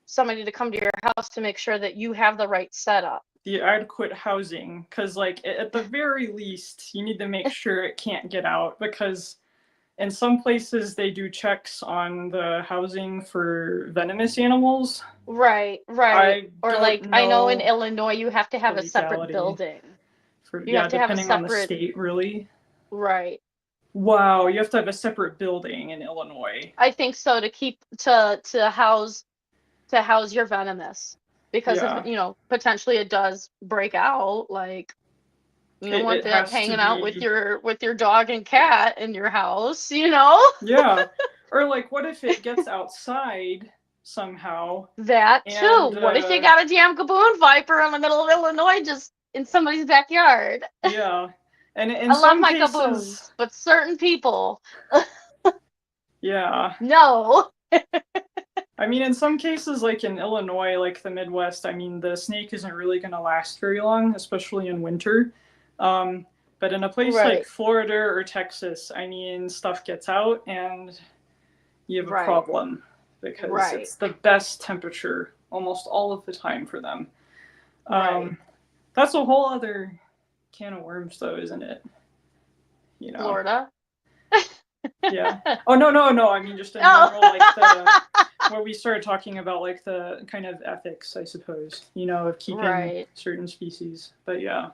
somebody to come to your house to make sure that you have the right setup. The adequate housing, because like at the very least, you need to make sure it can't get out, because in some places they do checks on the housing for venomous animals. Right, right. I Or don't like I know in know Illinois you have to the have a separate legality building. for, You yeah, have to have a depending on the separate, state, really. right. Wow, you have to have a separate building in Illinois. I think so, to keep to house your venomous, because if Yeah, potentially it does break out, like you don't want it that has to hanging out be. with your dog and cat in your house. Yeah, or like, what if it gets outside somehow That too. and What if you got a damn gaboon viper in the middle of Illinois, just in somebody's backyard? yeah, and in I love some my cases, gaboons, but certain people, yeah. no. I mean, in some cases, like in Illinois, like the Midwest, I mean, the snake isn't really going to last very long, especially in winter. Um, but in a place like Right, Florida or Texas, I mean, stuff gets out and you have a right, problem because right, it's the best temperature almost all of the time for them. right. Um, that's a whole other can of worms, though, isn't it? You know? Florida. Yeah. Oh, no, no, no. I mean, just in Oh. general, like where we started talking about like the kind of ethics, I suppose, of keeping Right. certain species. But yeah.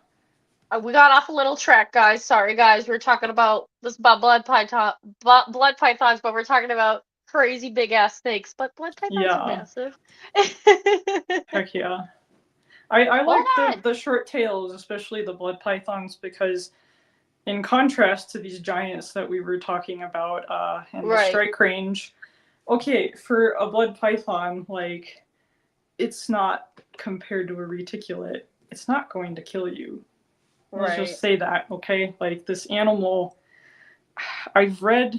We got off a little track, guys. Sorry, guys. We're talking about this about blood pythons, but we're talking about crazy big ass snakes. But blood pythons are Yeah, massive. heck yeah. I Hold like on. the short tails, especially the blood pythons, because in contrast to these giants that we were talking about, and the Right. strike range, okay, for a blood python, like, it's not compared to a reticulate, it's not going to kill you. Let's Right. just say that, okay? Like, this animal, I've read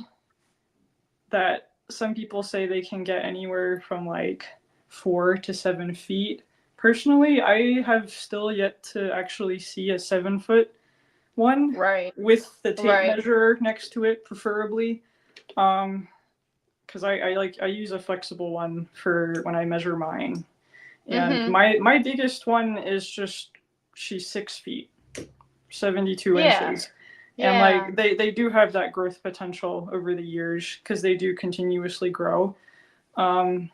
that some people say they can get anywhere from like 4 to 7 feet. Personally, I have still yet to actually see a 7 foot one Right. with the tape Right. measure next to it, preferably. Because I use a flexible one for when I measure mine. And Mhm. my biggest one is just, she's 6 feet, 72 Yeah. inches. And Yeah. like they do have that growth potential over the years because they do continuously grow. Um,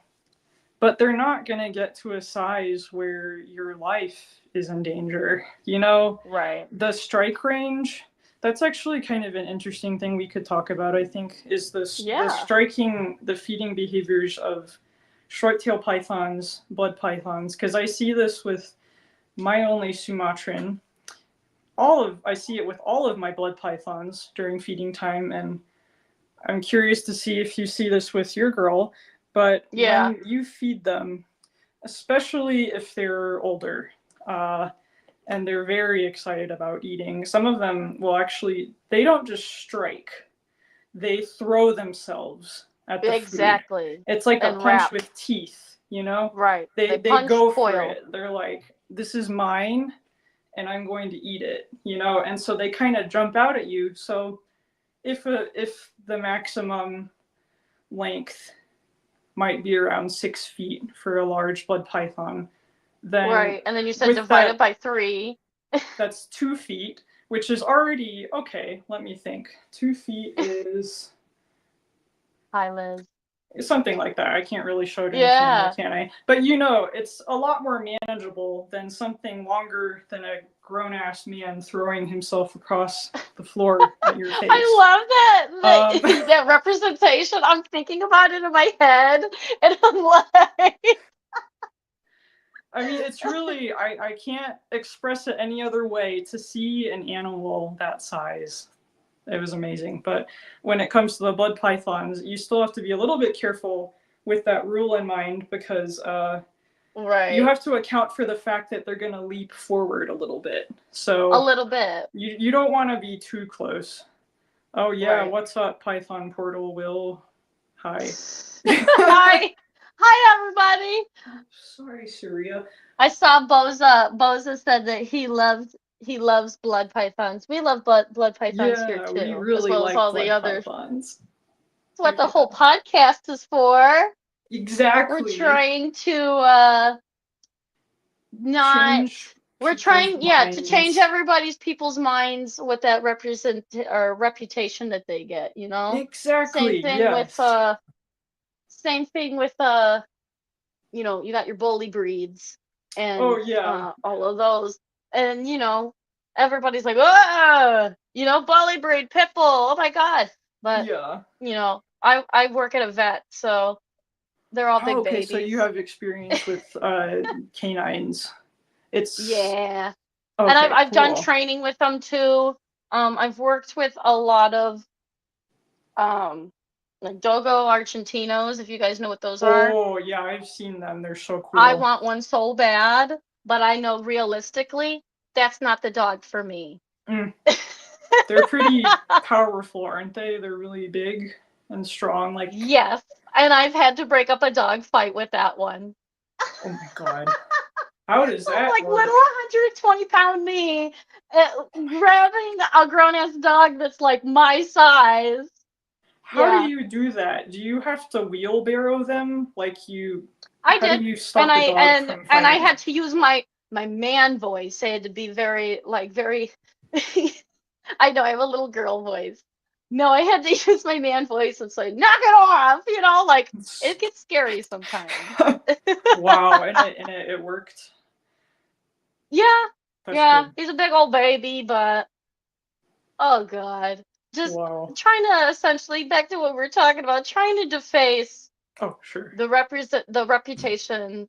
but they're not going to get to a size where your life is in danger. You know, Right. the strike range, that's actually kind of an interesting thing we could talk about, I think, is Yeah. the feeding behaviors of short-tailed pythons, blood pythons, because I see this with my only Sumatran. I see it with all of my blood pythons during feeding time, and I'm curious to see if you see this with your girl. But Yeah. when you feed them, especially if they're older, uh, and they're very excited about eating, some of them will actually, they don't just strike, they throw themselves at the food. Exactly. It's like a And punch wrap. with teeth, you know? Right. They They punch go for coil. it. They're like, this is mine and I'm going to eat it, you know? And so they kind of jump out at you. So if the maximum length might be around 6 feet for a large blood python, then Right. And then you said with divided that, by 3. that's 2 feet, which is already okay. Let me think. 2 feet is Hi, Liz. something like that. I can't really show it in the camera, Yeah. can I? But you know, it's a lot more manageable than something longer than a grown ass man throwing himself across the floor at your I face. love that, Um, that representation. I'm thinking about it in my head, and I'm like, I mean, it's really, I can't express it any other way. To see an animal that size, it was amazing. But when it comes to the blood pythons, you still have to be a little bit careful with that rule in mind because you right, have to account for the fact that they're going to leap forward a little bit. a So little bit, you don't want to be too close. Oh, yeah, right. what's up, Python Portal Will? Hi. Hi, hi, everybody. Sorry, Surya. I saw Boza. Boza said that he loves blood pythons. We love blood pythons here Yeah, we too, as really well as like all the blood others. pythons. That's what Heck the yeah. whole podcast is for. We're Exactly. trying to not Change we're people's trying, yeah, to change minds. people's minds with that represent or reputation that they get, you know. Same Exactly, thing with yes. same thing with you got your bully breeds Oh, and yeah. all of those, and everybody's like, oh, bully breed pit bull, oh my god. But Yeah. I work at a vet, so they're all Oh, big okay, so you babies. have experience with canines. It's Yeah. And I've okay, I've done cool. training with them too. I've worked with a lot of um like Dogo Argentinos, if you guys know what those are. Oh, yeah, I've seen them. They're so I cool. want one so bad, but I know realistically that's not the dog for me. Mm, they're pretty powerful, aren't they? They're really big and strong. Like, Yes, and I've had to break up a dog fight with that one. oh my God. How does I'm that like little work? 120-pound me, grabbing a grown ass dog that's like my size. How do Yeah. you do that? Do you have to wheelbarrow them? I How do did, you and stop I a dog and from and I fighting? had to use my man voice. I had to be very very. I know I have a little girl voice. No, I had to use my man voice and say, "Knock it off," like it gets scary sometimes. Wow, and it worked. Yeah, That's Yeah, good. he's a big old baby, but oh god. Just Wow. trying to essentially back to what we were talking about, trying to deface Oh, sure. the reputation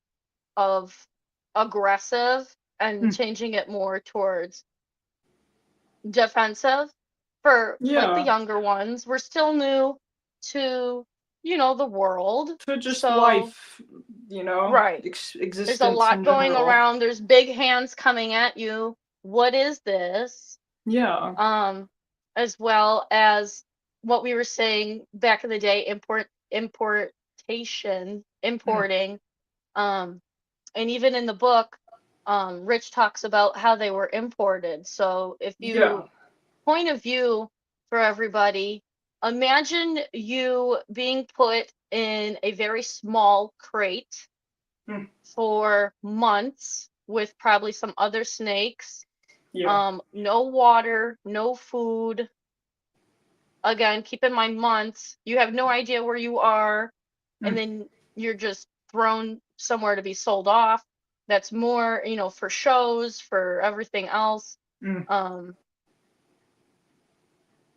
of aggressive and Hmm. changing it more towards defensive for like the Yeah. younger ones. We're still new to, the world. To just So, life, right. There's a existence lot in going general. around. There's big hands coming at you. What is this? Yeah. Um, as well as what we were saying back in the day, Hmm. importing. Um, and even in the book, Rich talks about how they were imported. So if Yeah. you point of view for everybody, imagine you being put in a very small crate Hmm. for months with probably some other snakes. Yeah. No water, no food. Again, keep in mind months. You have no idea where you are, Hmm. and then you're just thrown somewhere to be sold off. That's more, for shows, for everything else. Hmm. Um,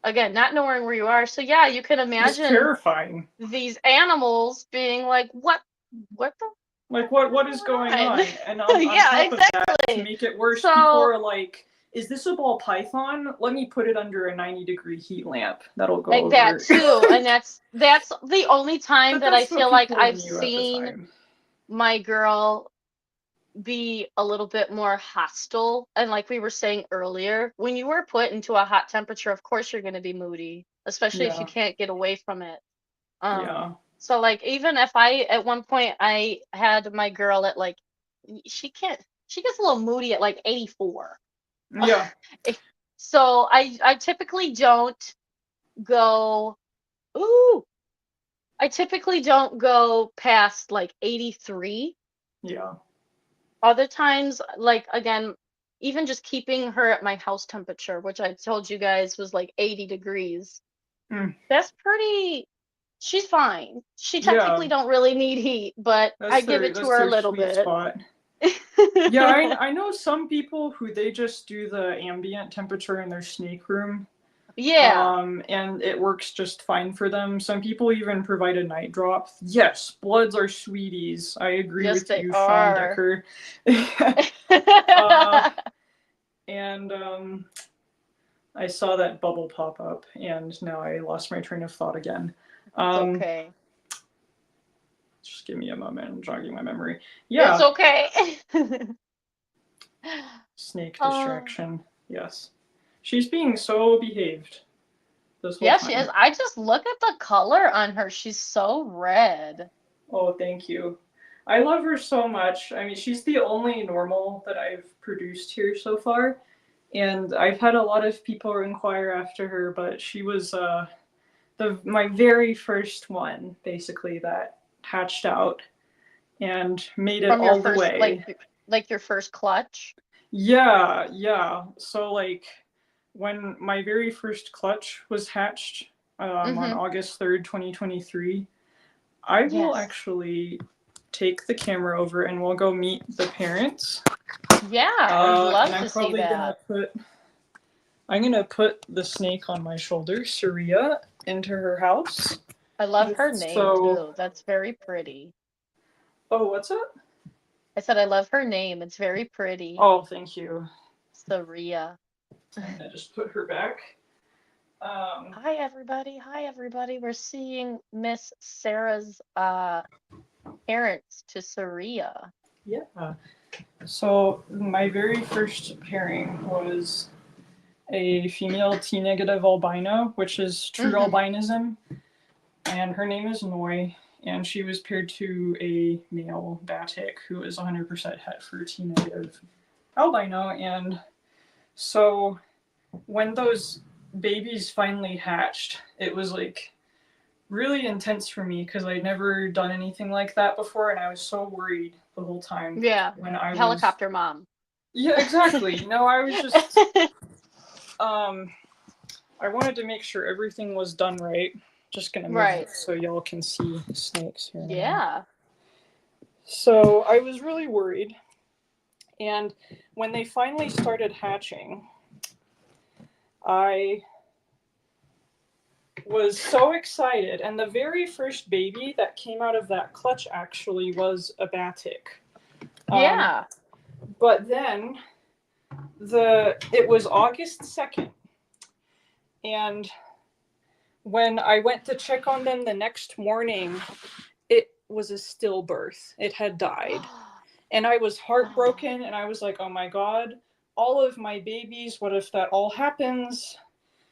again, not knowing where you are. So yeah, you can It's imagine terrifying. these animals being like, what the Like, fuck what is is going going on? on? And on Yeah, top of that, to exactly. make it worse, people So are like, is this a ball python? Let me put it under a 90-degree heat lamp. That'll go like that over. too, and that's the only time But that I that's what feel like people I've knew at the seen time. my girl be a little bit more hostile. And like we were saying earlier, when you were put into a hot temperature, of course you're going to be moody, especially if you Yeah. can't get away from it. Um, Yeah. so like even if at one point I had my girl at like she gets a little moody at like 84. Yeah. So I typically don't go, ooh, I typically don't go past like 83. Yeah. Other times, like again, even just keeping her at my house temperature, which I told you guys was like 80 degrees, Mm. that's pretty, she's fine. She Yeah. technically don't really need heat, but I give it to That's her a their little sweet bit. spot. Yeah, I know some people who they just do the ambient temperature in their snake room. Yeah, And it works just fine for them. Some people even provide a night drop. Yes, bloods are sweeties. I agree yes with they you, Sean are. Decker. uh, and I saw that bubble pop up, and now I lost my train of thought again. It's Um, okay. just give me a moment. I'm jogging my memory. It's Yeah, okay. snake Oh, distraction. Yes, she's being so behaved this whole yeah, she is. time. I just look at the color on her. She's so red. Oh, thank you. I love her so much. I mean, she's the only normal that I've produced here so far. And I've had a lot of people inquire after her, but she was my very first one, basically, that hatched out and made it From your all the first, way. like your first clutch. Yeah, yeah. So, like, when my very first clutch was hatched on Mm-hmm. August 3rd, 2023, I will Yes. actually take the camera over and we'll go meet the parents. Yeah, I'd And love I'm to see probably gonna that. put the snake on my shoulder, Saria, into her house. I love her Just name so. too. That's very pretty. Oh, what's that? I said I love her name. It's very pretty. Oh, thank you. Saria. I'm gonna just put her back. Hi everybody. Hi everybody. We're seeing Miss Sarah's parents to Saria. Yeah. So my very first pairing was a female T-negative albino, which is true Mm-hmm. albinism, and her name is Noi, and she was paired to a male Batik who is 100% het for T-negative albino, and so when those babies finally hatched, it was like really intense for me because I'd never done anything like that before, and I was so worried the whole time Yeah. when I was. Helicopter mom. Yeah, exactly. I was just um I wanted to make sure everything was done right. Just gonna move Right. this so y'all can see snakes here. Yeah. So I was really worried, And when they finally started hatching, I was so excited. And the very first baby that came out of that clutch actually was a Batik. Yeah. But then it was August 2nd. And when I went to check on them the next morning, it was a stillbirth. It had died. And I was heartbroken, and I was like, oh my God, all of my babies, what if that all happens?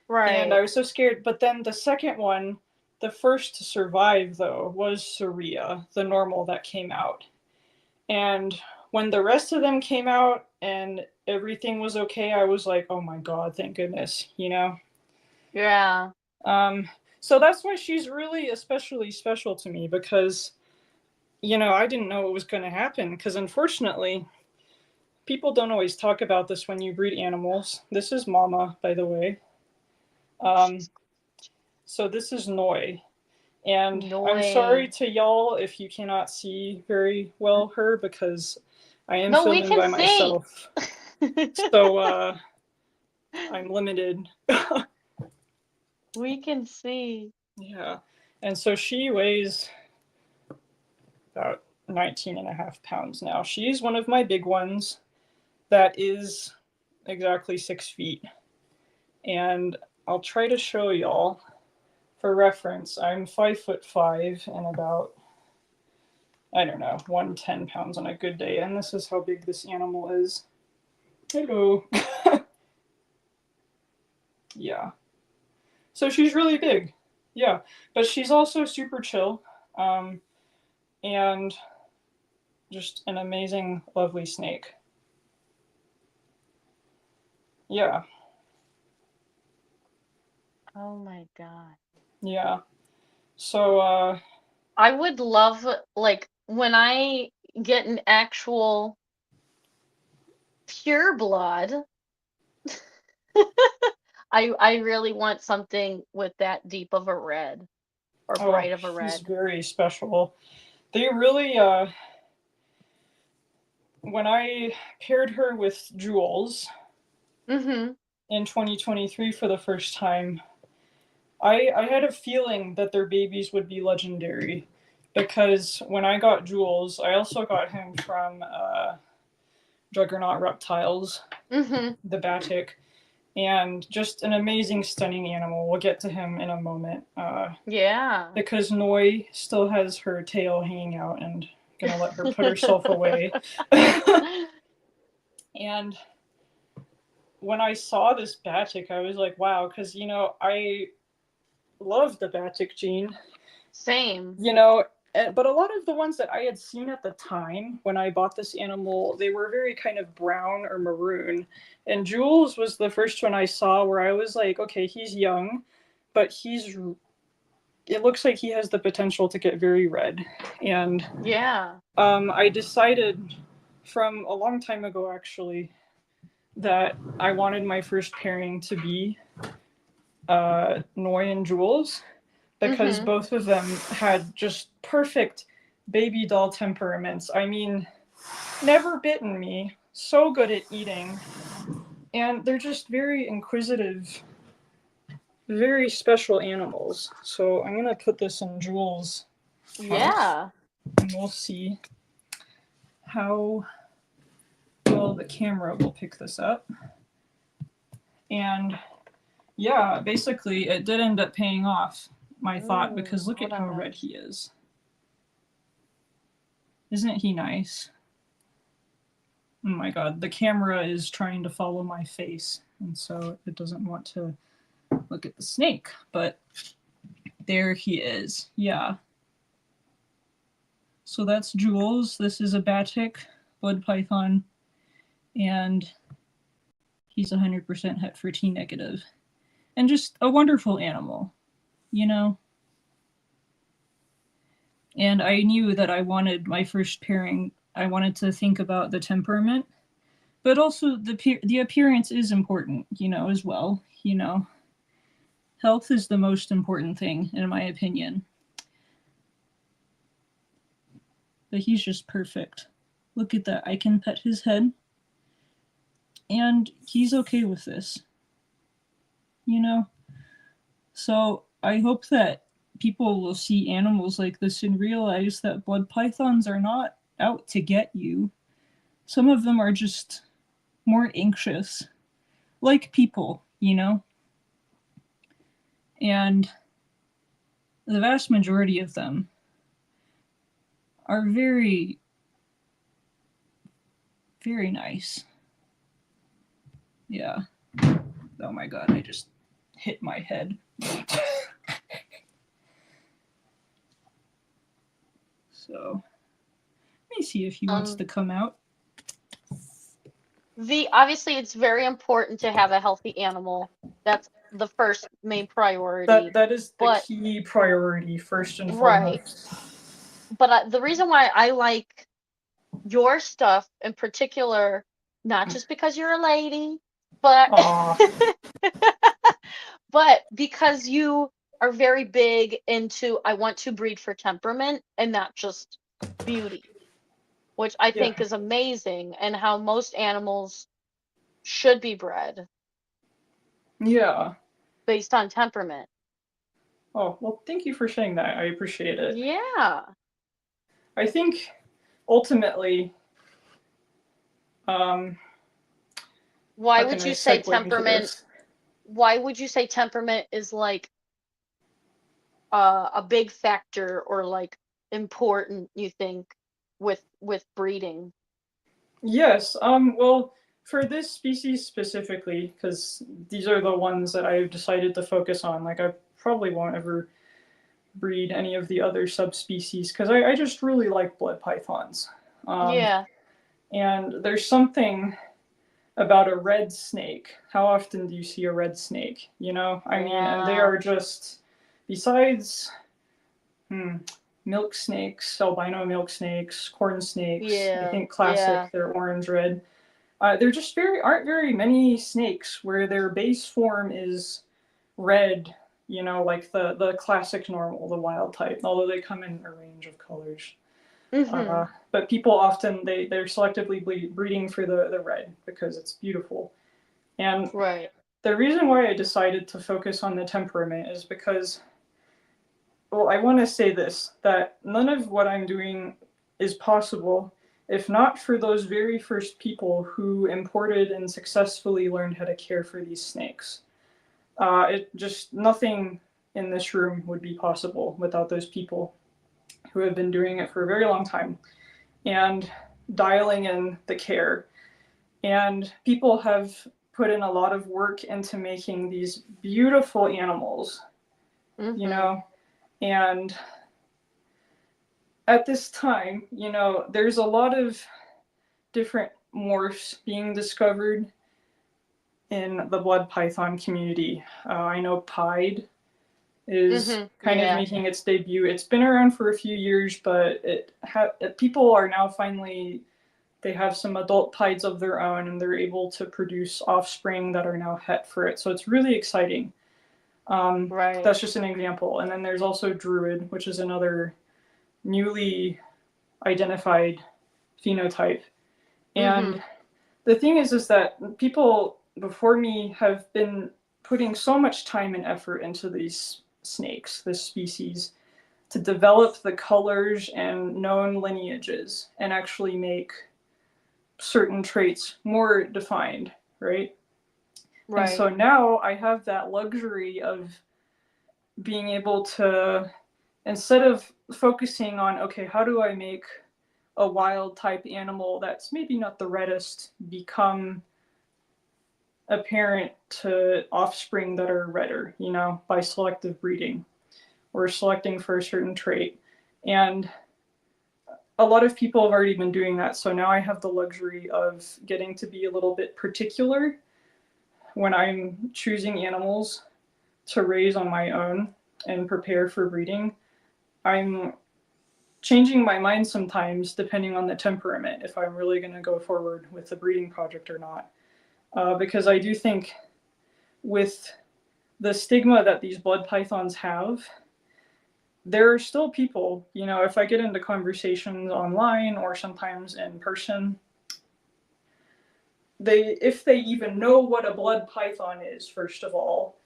Right. And I was so scared. But then the second one, the first to survive, though, was Saria, the normal that came out. And when the rest of them came out and everything was okay, I was like, oh my God, thank goodness, you know? Yeah. So that's why she's really especially special to me, because, you know, I didn't know what was going to happen, because unfortunately, people don't always talk about this when you breed animals. This is Mama, by the way. So this is Noi. And I'm sorry to y'all if you cannot see very well her, because I am filming by myself. So I'm limited. We can see. Yeah. And so she weighs about 19 and a half pounds now. She's one of my big ones that is exactly 6 feet. And I'll try to show y'all for reference. I'm 5'5" and about, I don't know, 110 pounds on a good day. And this is how big this animal is. Hello. Yeah. So she's really big. Yeah. But she's also super chill. And just an amazing, lovely snake. Yeah. Oh my God. Yeah. So, I would love, like, when I get an actual pure blood, I really want something with that deep of a red or bright of a red. He's very special. They really, when I paired her with Jules in 2023 for the first time, I had a feeling that their babies would be legendary, because when I got Jules, I also got him from Juggernaut Reptiles, the Batik, and just an amazing, stunning animal. We'll get to him in a moment. Yeah. Because Noi still has her tail hanging out and gonna let her put herself away. And when I saw this Batik, I was like, wow, because, you know, I love the Batik gene. Same. You know, but a lot of the ones that I had seen at the time when I bought this animal, they were very kind of brown or maroon. And Jules was the first one I saw where I was like, okay, he's young, but it looks like he has the potential to get very red. And yeah, I decided from a long time ago, actually, that I wanted my first pairing to be Noi and Jules, because both of them had just perfect baby doll temperaments. I mean, never bitten me, so good at eating, and they're just very inquisitive, very special animals. So I'm gonna put this in Jules' house, and we'll see how well the camera will pick this up. And yeah, basically it did end up paying off, my thought, because look at how red he is. Isn't he nice? Oh my God, the camera is trying to follow my face, and so it doesn't want to look at the snake, but there he is. Yeah. So that's Jules. This is a Batik blood python, and he's 100% Het for T negative. And just a wonderful animal, you know? And I knew that I wanted my first pairing, I wanted to think about the temperament, but also the appearance is important, you know, as well, you know. Health is the most important thing, in my opinion. But he's just perfect. Look at that. I can pet his head. And he's okay with this, you know? So I hope that people will see animals like this and realize that blood pythons are not out to get you. Some of them are just more anxious, like people, you know? And the vast majority of them are very, very nice. Yeah. Oh my god, I just hit my head. So, let me see if he wants to come out. Obviously it's very important to have a healthy animal. That's the first main priority. That is the key priority, first and foremost. But the reason why I like your stuff in particular, not just because you're a lady, but but because you are very big into I want to breed for temperament and not just beauty, which I think is amazing, and how most animals should be bred. Yeah. Based on temperament. Oh, well, thank you for saying that. I appreciate it. Yeah. I think ultimately, why would you say temperament? Why would you say temperament is like a big factor or like important, you think, with breeding? Yes. Well, for this species specifically, because these are the ones that I've decided to focus on. Like, I probably won't ever breed any of the other subspecies because I just really like blood pythons. Yeah. And there's something about a red snake. How often do you see a red snake? You know, I mean, and they are just, besides milk snakes, albino milk snakes, corn snakes, I think classic, they're orange red. There just aren't very many snakes where their base form is red, you know, like the classic normal, the wild type, although they come in a range of colors. But people often, they're selectively breeding for the red because it's beautiful. And the reason why I decided to focus on the temperament is because, well, I want to say this, that none of what I'm doing is possible if not for those very first people who imported and successfully learned how to care for these snakes. Nothing in this room would be possible without those people who have been doing it for a very long time and dialing in the care. And people have put in a lot of work into making these beautiful animals, you know, and at this time, you know, there's a lot of different morphs being discovered in the blood python community. I know pied is kind of making its debut. It's been around for a few years, but people are now finally, they have some adult pieds of their own and they're able to produce offspring that are now het for it. So it's really exciting. That's just an example. And then there's also druid, which is another newly identified phenotype. And the thing is that people before me have been putting so much time and effort into these snakes, this species, to develop the colors and known lineages and actually make certain traits more defined, right? And so now I have that luxury of being able to, instead of focusing on, okay, how do I make a wild type animal that's maybe not the reddest become apparent to offspring that are redder, you know, by selective breeding or selecting for a certain trait. And a lot of people have already been doing that. So now I have the luxury of getting to be a little bit particular when I'm choosing animals to raise on my own and prepare for breeding. I'm changing my mind sometimes depending on the temperament, if I'm really going to go forward with the breeding project or not. Because I do think with the stigma that these blood pythons have, there are still people, you know, if I get into conversations online or sometimes in person, if they even know what a blood python is, first of all.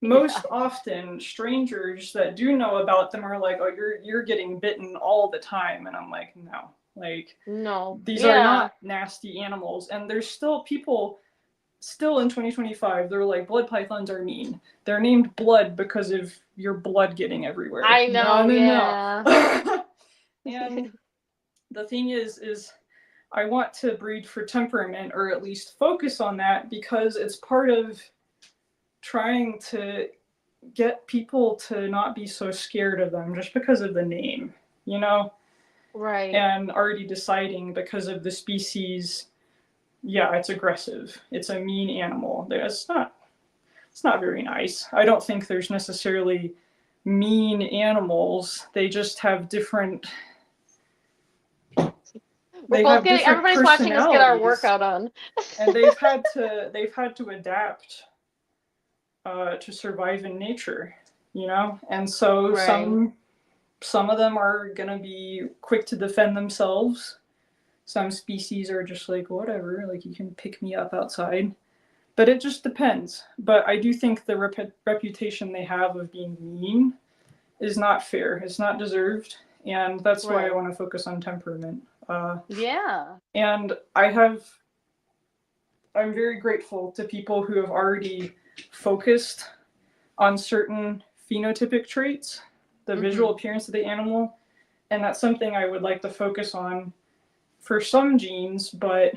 Most often, strangers that do know about them are like, "Oh, you're getting bitten all the time," and I'm like, "No, like No. these are Yeah. not nasty animals." And there's still people, still in 2025, they're like, "Blood pythons are mean. They're named Blood because of your blood getting everywhere." I know. No, no, Yeah. no. And the thing is, I want to breed for temperament, or at least focus on that, because it's part of trying to get people to not be so scared of them just because of the name, you know? Right. And already deciding because of the species, yeah, it's aggressive. It's a mean animal. It's not very nice. I don't think there's necessarily mean animals. They just have different Everybody's watching us get our personalities. workout on. And they've had to adapt to survive in nature, you know? And so Right. some of them are gonna be quick to defend themselves. Some species are just like, whatever, like you can pick me up outside. But it just depends. But I do think the reputation they have of being mean is not fair. It's not deserved. And that's why I Right. want to focus on temperament. Yeah. And I'm very grateful to people who have already focused on certain phenotypic traits, the visual appearance of the animal. And that's something I would like to focus on for some genes, but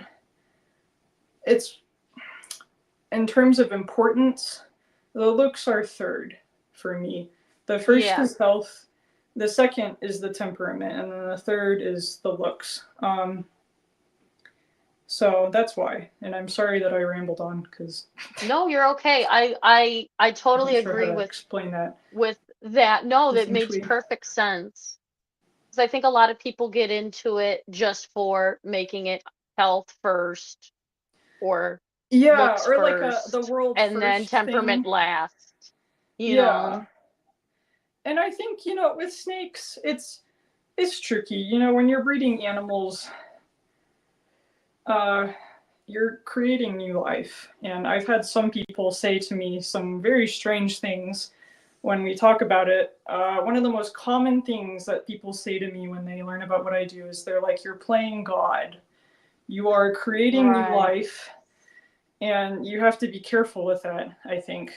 it's, in terms of importance, the looks are third for me. The first Yeah. is health, the second is the temperament, and then the third is the looks. So that's why, and I'm sorry that I rambled on, because No, you're okay. I I'm totally not sure how agree to with explain that. that. No, that makes Succinctly. perfect sense. Because I think a lot of people get into it just for making it health first or Yeah, looks or like the first world and then first temperament thing. last. You Yeah. know. And I think, with snakes, it's tricky. When you're breeding animals, you're creating new life. And I've had some people say to me some very strange things when we talk about it. One of the most common things that people say to me when they learn about what I do is they're like, "You're playing God. You are creating new Right. life, and you have to be careful with that," I think,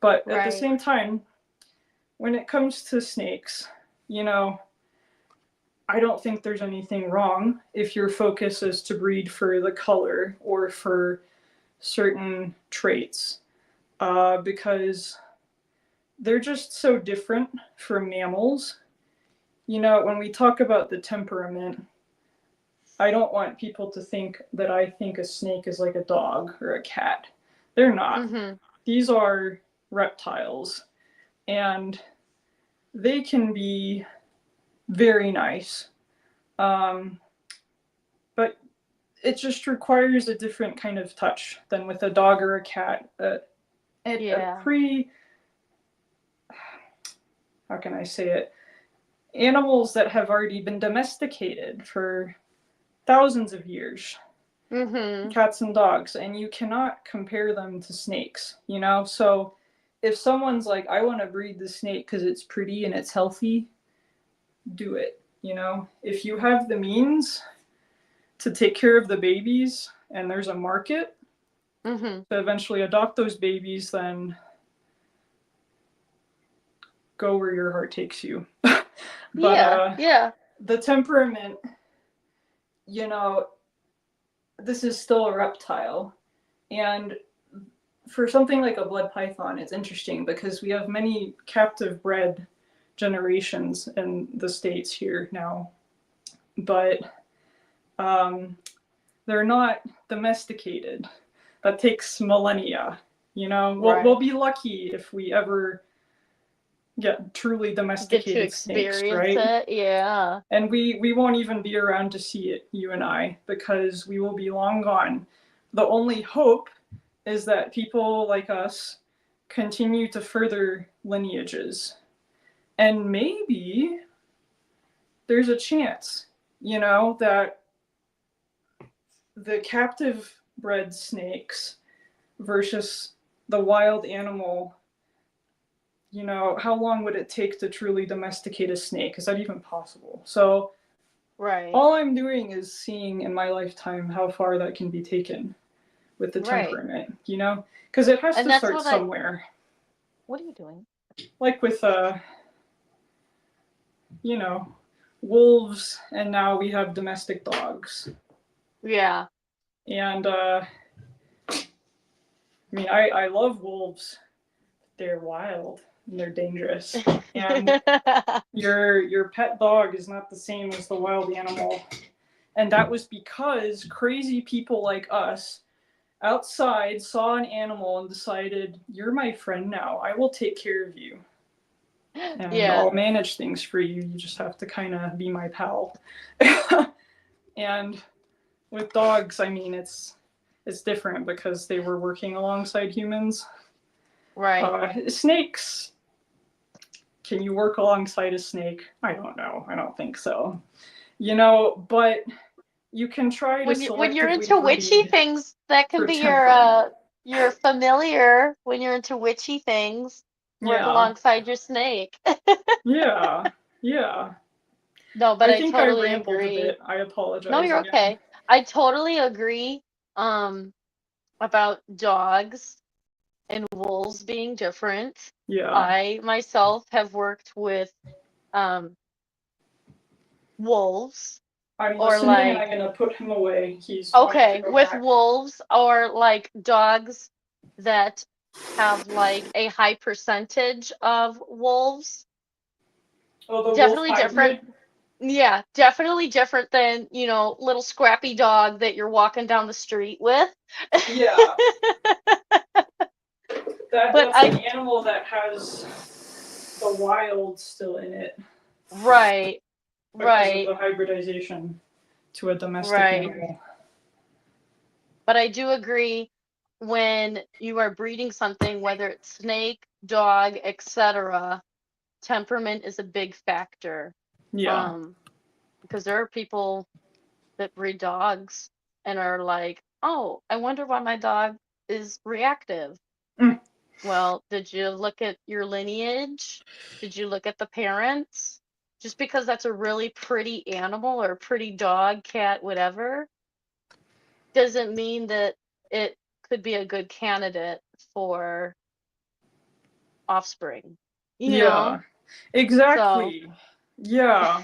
But at the Right. same time, when it comes to snakes, I don't think there's anything wrong if your focus is to breed for the color or for certain traits, because they're just so different from mammals. When we talk about the temperament, I don't want people to think that I think a snake is like a dog or a cat. They're not. Mm-hmm. These are reptiles, and they can be very nice. But it just requires a different kind of touch than with a dog or a cat. Yeah. How can I say it? Animals that have already been domesticated for thousands of years, Mm-hmm. cats and dogs, and you cannot compare them to snakes, So if someone's like, "I want to breed the snake because it's pretty and it's healthy," do it, If you have the means to take care of the babies and there's a market Mm-hmm. to eventually adopt those babies, then go where your heart takes you. But Yeah. the temperament, this is still a reptile. And for something like a blood python, it's interesting because we have many captive bred generations in the States here now. But they're not domesticated. That takes millennia. Right. We'll be lucky if we ever get truly Get to domesticated snakes, experience right? it. Yeah. And we won't even be around to see it, you and I, because we will be long gone. The only hope is that people like us continue to further lineages. And maybe there's a chance, that the captive bred snakes versus the wild animal, you know, how long would it take to truly domesticate a snake? Is that even possible? So Right. all I'm doing is seeing in my lifetime how far that can be taken with the Right. temperament, you know? Because it has And to that's start what somewhere. what are you doing? Like with, you know, wolves, and now we have domestic dogs. Yeah. And, I mean, I love wolves. They're wild and they're dangerous. And your pet dog is not the same as the wild animal. And that was because crazy people like us outside saw an animal and decided, you're my friend now. I will take care of you. And Yeah. I'll manage things for you. You just have to kind of be my pal. And with dogs, I mean, it's different because they were working alongside humans. Right. Snakes, can you work alongside a snake? I don't know. I don't think so. You know, but you can try to When you're selectively into witchy breed things, that can for be temperament. your familiar when you're into witchy things. Work Yeah, alongside your snake. yeah, yeah. No, but I I think I totally rambled a agree. bit. I No, apologize you're again. okay. I totally agree um about dogs and wolves being different. Yeah. I myself have worked with um wolves I'm or listening and I'm like gonna put him away. He's wanting to okay, go with back. wolves or like dogs that have like a high percentage of wolves. Oh, the wolf Definitely different. hybrid? Yeah, definitely different than, little scrappy dog that you're walking down the street with. Yeah. But That's an I, animal that has the wild still in it right, because of right, the hybridization to a domestic right. animal. But I do agree when you are breeding something, whether it's snake, dog, etc., temperament is a big factor. Yeah. Um, because there are people that breed dogs and are like, oh, I wonder why my dog is reactive. Mm. Well, did you look at your lineage? Did you look at the parents? Just because that's a really pretty animal or a pretty dog, cat, whatever, doesn't mean that it could be a good candidate for offspring, you know? Yeah. So, Exactly. Yeah.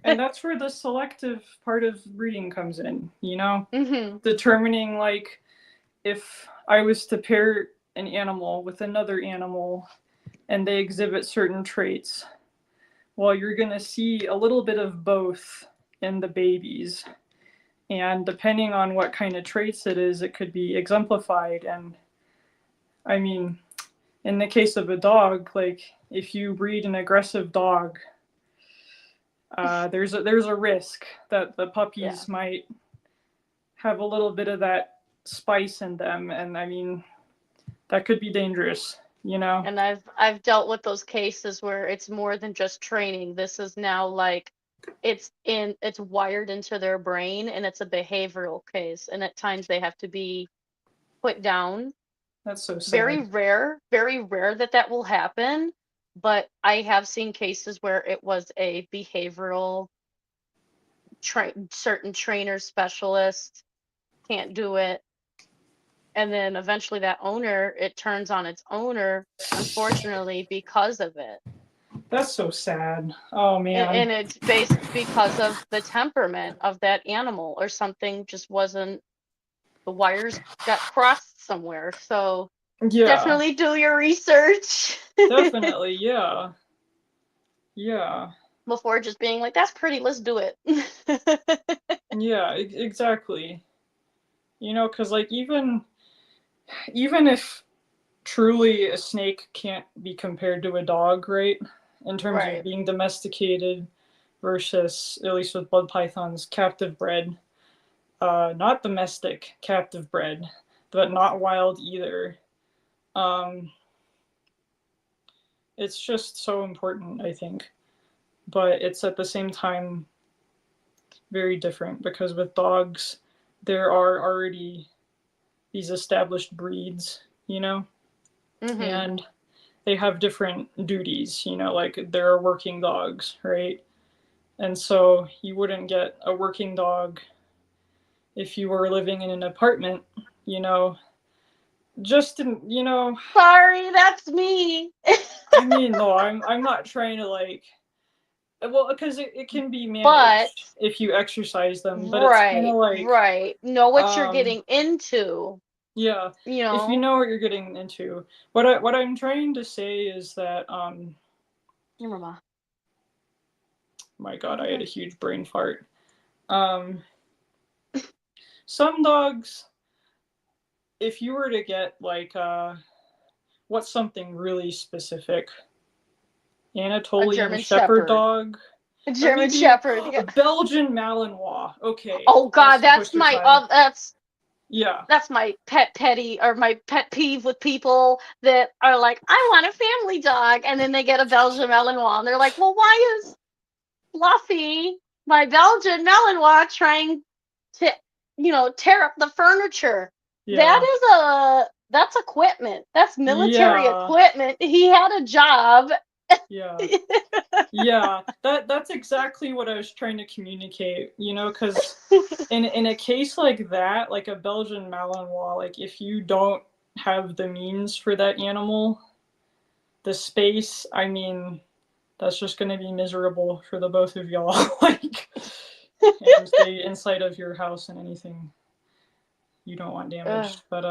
And that's where the selective part of breeding comes in, you know? hmm Determining, like, if I was to pair an animal with another animal and they exhibit certain traits, well, you're going to see a little bit of both in the babies. And depending on what kind of traits it is, it could be exemplified. And I mean, in the case of a dog, like if you breed an aggressive dog, there's a risk that the yeah. puppies might have a little bit of that spice in them, and I mean that could be dangerous, you know. And I've dealt with those cases where it's more than just training. This is now like it's wired into their brain and it's a behavioral case. And at times they have to be put down. That's so sad. Very rare that that will happen. But I have seen cases where it was a behavioral certain trainer specialist can't do it. And then eventually that owner, it turns on its owner, unfortunately, because of it. That's so sad. Oh man. And it's based because of the temperament of that animal or something just wasn't, the wires got crossed somewhere. So Yeah, definitely do your research definitely. Yeah, yeah, before just being like, that's pretty, let's do it. yeah. Exactly. You know, because like even if truly a snake can't be compared to a dog, right? In terms of Right. being domesticated versus, at least with blood pythons, captive bred. Not domestic, captive bred, but not wild either. Um, it's just so important, I think. But it's at the same time very different because with dogs, there are already these established breeds, Mm-hmm. and they have different duties, like there are working dogs, right? And so you wouldn't get a working dog if you were living in an apartment, you know, just in, Sorry, that's me. I mean, no, I'm not trying to like, well, because it can be But managed if you exercise them, but it's kind of right, like, right. Know what you're um, getting into, yeah, you if you know. know what you're getting into. What I'm trying to say is that, Your mama. my God, I had a huge brain fart. Um, some dogs, if you were to get like, what's something really specific? A Anatolian German Shepherd Shepherd. dog, A or German maybe Shepherd. a Yeah. Belgian Malinois. Okay, Oh God, that's a that's poster my child. Yeah, that's my petty or my pet peeve with people that are like, I want a family dog, and then they get a Belgian Malinois, and they're like, well, why is Fluffy, my Belgian Malinois, trying to, tear up the furniture? yeah, That's equipment. That's military yeah, equipment. He had a job. yeah, yeah. That's exactly what I was trying to communicate. Because in a case like that, like a Belgian Malinois, like if you don't have the means for that animal, the space, I mean, that's just going to be miserable for the both of y'all. Like, and stay inside of your house and anything you don't want Ugh. damaged. But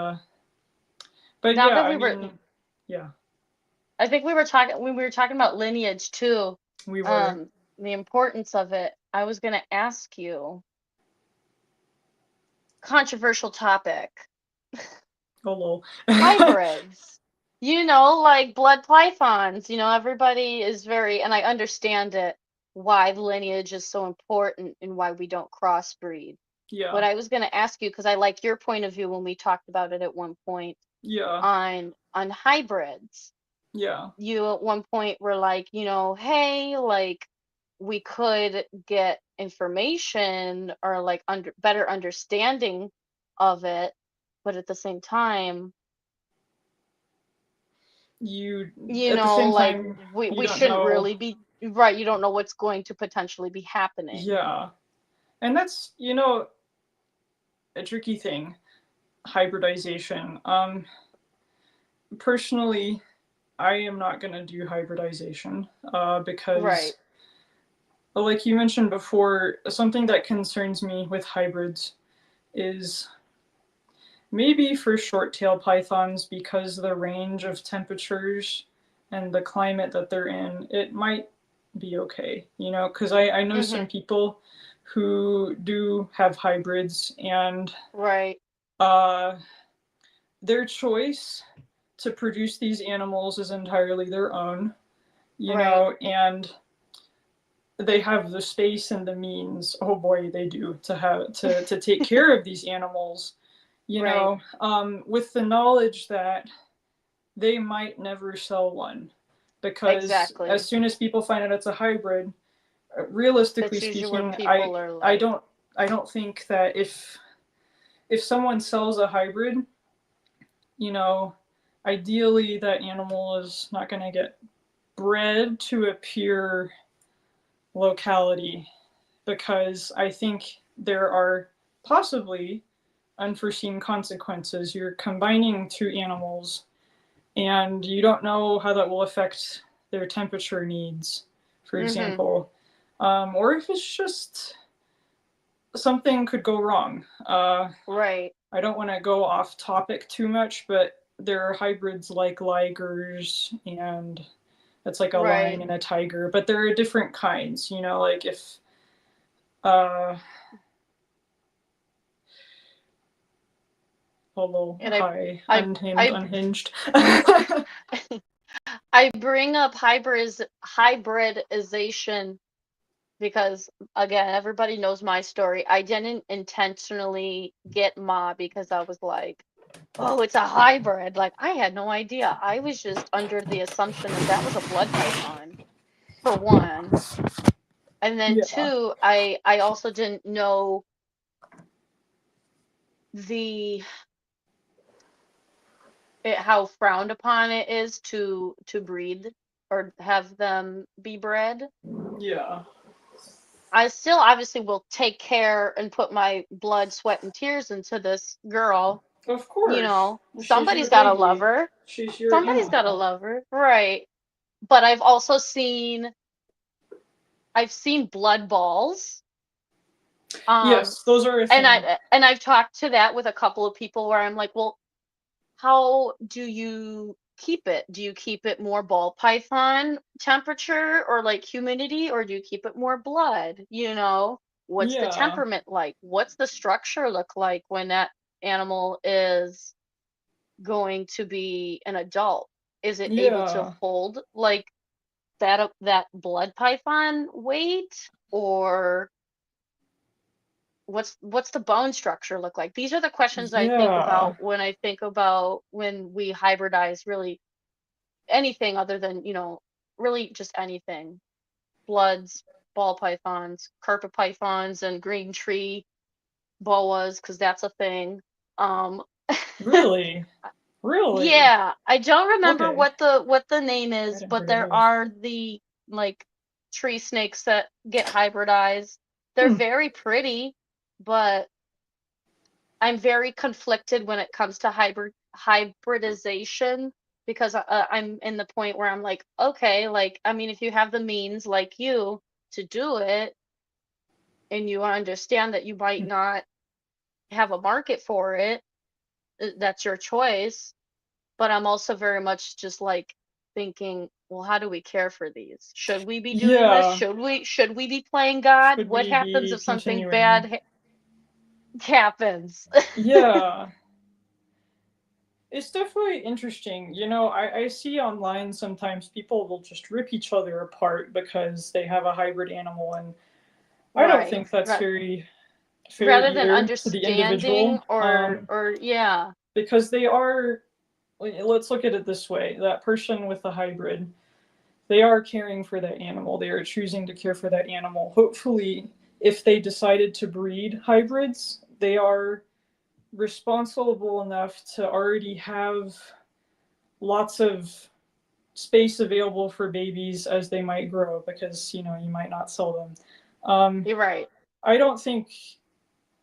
Now yeah, that I mean, yeah, I think we were talking when we were talking about lineage too, we were. um, the importance of it. I was gonna ask you, controversial topic, Oh lol. hybrids. Like blood pythons. Everybody is very, and I understand it, why the lineage is so important and why we don't crossbreed. What Yeah, I was gonna ask you, because I like your point of view when we talked about it at one point yeah, on hybrids. yeah, You at one point were like, hey, like we could get information or like better understanding of it, but at the same time, you at the same like time you we don't shouldn't know. really be right. You don't know what's going to potentially be happening. Yeah, and that's a tricky thing, hybridization. Personally, I am not going to do hybridization because, Right. like you mentioned before, something that concerns me with hybrids is maybe for short tail pythons, because the range of temperatures and the climate that they're in, it might be okay, because I know some Mhm. people who do have hybrids, and Right. uh, their choice to produce these animals is entirely their own, Right. and they have the space and the means. Oh boy, they do, to take care of these animals, Right. with the knowledge that they might never sell one, because as Exactly. soon as people find out it's a hybrid, realistically That's usually where speaking, people are I like, don't think that if someone sells a hybrid, you know, ideally that animal is not going to get bred to a pure locality, because I think there are possibly unforeseen consequences. You're combining two animals and you don't know how that will affect their temperature needs, for mm-hmm. example, or if it's just something could go wrong. Right. I don't want to go off topic too much, but there are hybrids like ligers, and it's like a lion Right. and a tiger, but there are different kinds, like if uh hello, And hi, I, untamed, I, unhinged. I bring up hybridization because again, everybody knows my story. I didn't intentionally get Ma because I was like, oh, it's a hybrid. Like I had no idea. I was just under the assumption that that was a blood python, for one. And then Yeah, two, I also didn't know the how frowned upon it is to breed or have them be bred. Yeah. I still obviously will take care and put my blood, sweat, and tears into this girl. Of You course. know, She's somebody's your got to love baby. her. She's your Somebody's got to animal. love her, right? But I've seen blood balls. Yes, those are a And thing. I've talked to that with a couple of people where I'm like, well, how do you keep it? Do you keep it more ball python temperature or like humidity, or do you keep it more blood? You know, what's the Yeah. temperament like? What's the structure look like when that animal is going to be an adult? Is it able to Yeah. hold like that blood python weight, or what's the bone structure look like? These are the questions I think Yeah. about when I think about when we hybridize really anything other than, really just anything. Bloods, ball pythons, carpet pythons, and green tree boas, because that's a thing. Um, Really? Really? yeah, I don't remember Okay. what the name I is, hadn't but heard of there those. are the like tree snakes that get hybridized. They're Hmm. very pretty, but I'm very conflicted when it comes to hybridization, because I'm in the point where I'm like, okay, like, I mean, if you have the means like you to do it, and you understand that you might not have a market for it, that's your choice. But I'm also very much just like thinking, well, how do we care for these? Should we be doing this? Yeah. Should we be playing God? Should What we happens be if something bad continuing? happens? Yeah. It's definitely interesting. I see online sometimes people will just rip each other apart because they have a hybrid animal, and I don't Right. think that's Right. very fair Rather than either to the understanding individual. or yeah. Because they are, let's look at it this way, that person with the hybrid, they are caring for that animal. They are choosing to care for that animal. Hopefully, if they decided to breed hybrids, they are responsible enough to already have lots of space available for babies as they might grow, because you might not sell them. You're right. I don't think,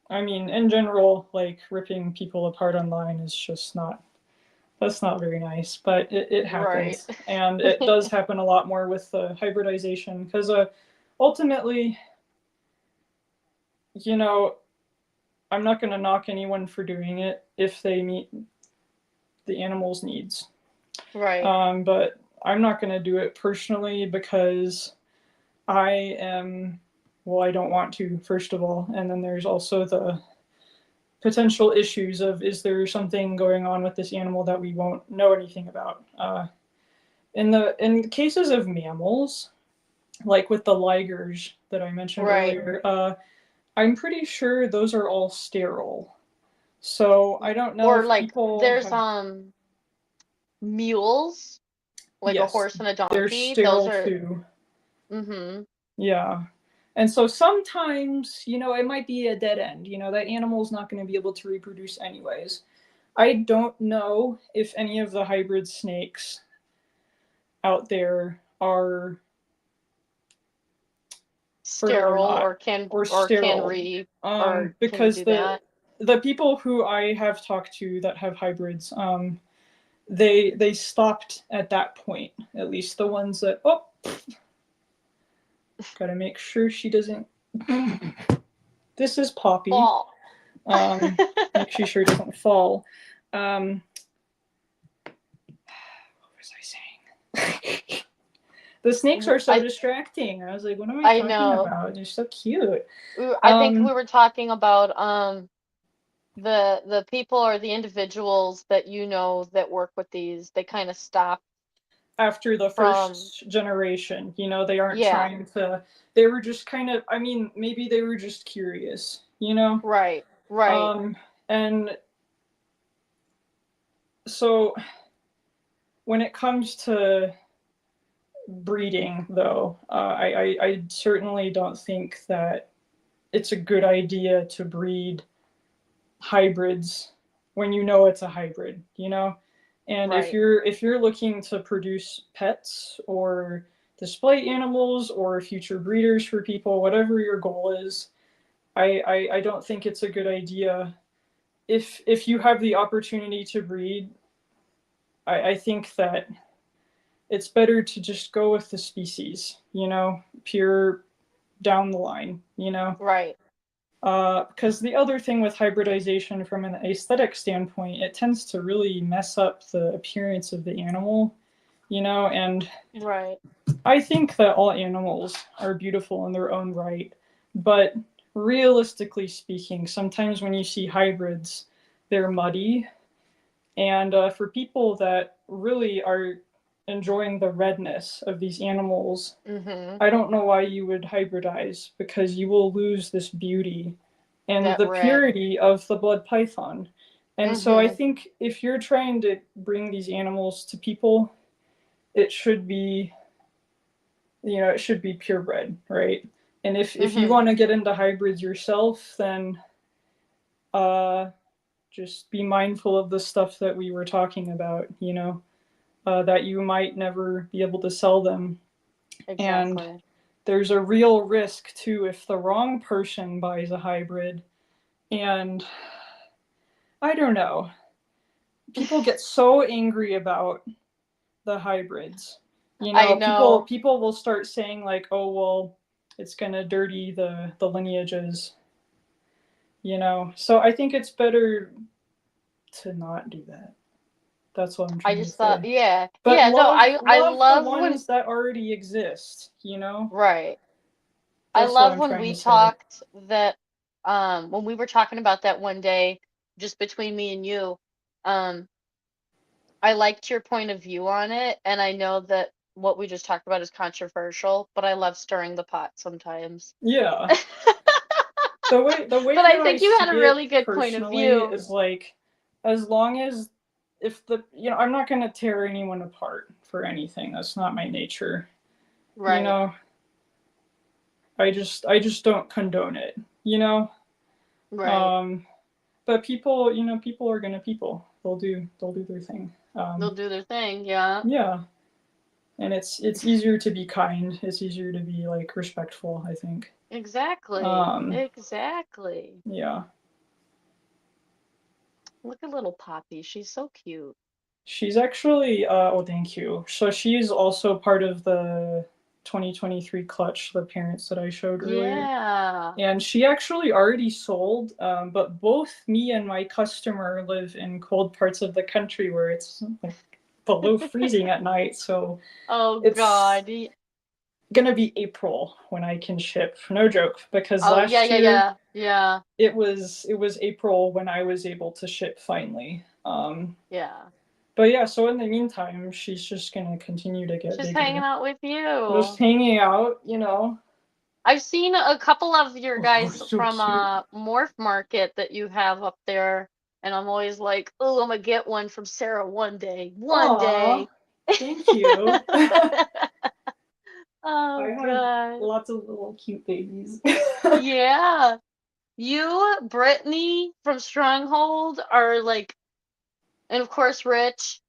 I mean, in general, like ripping people apart online is just not, that's not very nice, but it Right. happens. And it does happen a lot more with the hybridization, because ultimately, you know, I'm not going to knock anyone for doing it if they meet the animal's needs. Right. But I'm not going to do it personally because I am, well, I don't want to, first of all. And then there's also the potential issues of, is there something going on with this animal that we won't know anything about? In cases of mammals, like with the ligers that I mentioned Right. earlier, I'm pretty sure those are all sterile. So I don't know Or if like people there's have. mules, like a Yes, horse and a they're donkey. Those sterile are too. mhm. Yeah. And so sometimes, it might be a dead end. That animal's not going to be able to reproduce anyways. I don't know if any of the hybrid snakes out there are fertile or Sterile not, or can or or can sterile. re or can Because do the that. the people who I have talked to that have hybrids, they stopped at that point. At least the ones that, oh, gotta make sure she doesn't. This is Poppy. Fall. Make sure she doesn't fall. What was I saying? The snakes are so I distracting. I was like, what am I I talking know. about? They're so cute. I think we Um, were talking about the people or the individuals that that work with these. They kind of stop After the from first generation, they aren't yeah, trying to, they were just kind of, I mean, maybe they were just curious. right, right, And so when it comes to breeding, though, I certainly don't think that it's a good idea to breed hybrids when you know it's a hybrid, you know? And Right. if you're looking to produce pets or display animals or future breeders for people, whatever your goal is, I don't think it's a good idea. If you have the opportunity to breed, I think that it's better to just go with the species, you know, pure down the line, you know. Right. Because the other thing with hybridization from an aesthetic standpoint, it tends to really mess up the appearance of the animal, you know, and Right. I think that all animals are beautiful in their own right, but realistically speaking, sometimes when you see hybrids, they're muddy. And for people that really are enjoying the redness of these animals, Mm-hmm. I don't know why you would hybridize because you will lose this beauty and That the red. purity of the blood python. And so I Mm-hmm. think if you're trying to bring these animals to people, it should be, you know, it should be purebred, right? And if you Mm-hmm. want to get into hybrids yourself, then uh, just be mindful of the stuff that we were talking about, you know, that you might never be able to sell them. And Exactly. there's a real risk too if the wrong person buys a hybrid. And I don't know, people get so angry about the hybrids. You I know, know. people will start saying like, "Oh, well, it's going to dirty the lineages," you know. So I think it's better to not do that. That's what I'm I trying to just thought, say. yeah. But Yeah, no, I love the love when ones that already exist, you know? right. I That's what love I'm when trying we to say. talked that when we were talking about that one day, just between me and you, um, I liked your point of view on it, and I know that what we just talked about is controversial, but I love stirring the pot sometimes. Yeah. The way But I that I think you had see a it really good point of personally view. is like as long as if the you know, I'm not going to tear anyone apart for anything. That's not my nature. You Right, know, I just don't condone it, you know? right. Um but people, you know, people are going to people. They'll do their thing. They'll do their thing, yeah. Yeah. And it's easier to be kind. It's easier to be like respectful, I think. Exactly. Um Exactly. yeah. Look at little Poppy. She's so cute. She's actually, oh, thank you. So she's also part of the 2023 clutch, the parents that I showed earlier. Yeah. And she actually already sold, but both me and my customer live in cold parts of the country where it's like below freezing at night. So Oh it's God. gonna be April when I can ship. No joke, because Oh yeah, last yeah, year yeah. Yeah. it was April when I was able to ship finally. Yeah. But yeah, so in the meantime, she's just gonna continue to get She's hanging bigger. out with Just you. hanging out, you know. I've seen a couple of your Oh, guys so from cute. Morph Market that you have up there, and I'm always like, oh, I'm gonna get one from Sarah one day. One Aw, day. thank you. I Oh have God. lots of little cute babies. Yeah. You, Brittany from Stronghold are like, and of course Rich,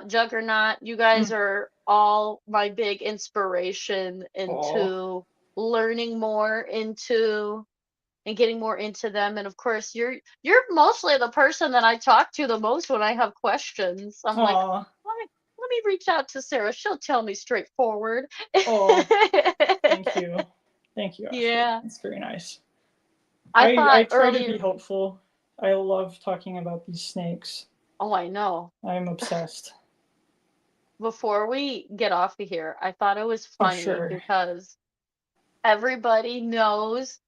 Juggernaut, you guys Mm. are all my big inspiration Oh, into learning more into and getting more into them. And of course you're mostly the person that I talk to the most when I have questions. I'm like, aw, let me reach out to Sarah. She'll tell me straightforward. oh, thank you. Thank you, Ashley. Yeah. It's very nice. I I thought try to be earlier, helpful. I love talking about these snakes. oh, I know. I'm obsessed. Before we get off of here, I thought it was Oh, funny sure. because everybody knows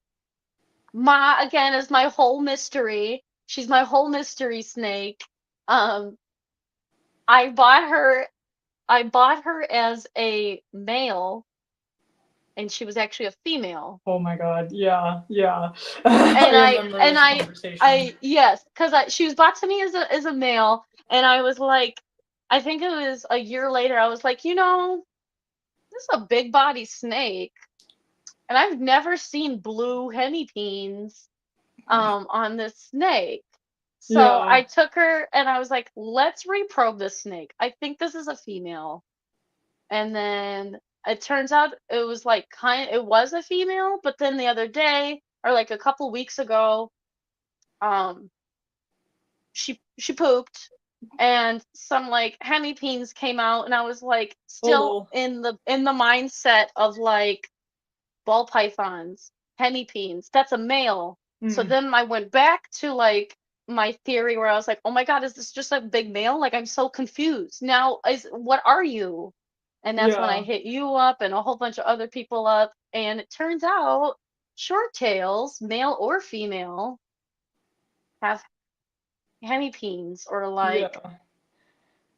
Ma again is my whole mystery. She's my whole mystery snake. Um, I bought her I bought her as a male and she was actually a female. Oh my God. Yeah, yeah. And I I remember and this I conversation. I yes, because she was bought to me as a male, and I was like, I think it was a year later, I was like, this is a big body snake, and I've never seen blue hemipenes on this snake. So Yeah. I took her and I was like, let's reprobe this snake. I think this is a female. And then it turns out it was like it was a female, but then the other day, or like a couple weeks ago, um she pooped and some like hemipenes came out, and I was like still Oh, in the mindset of like ball pythons, hemipenes, that's a male. So mm, then I went back to like my theory where I was like, oh my god, is this just a big male? Like I'm so confused. Now is what are you? And that's when I yeah. hit you up and a whole bunch of other people up, and it turns out short tails, male or female, have hemipenes or like Yeah.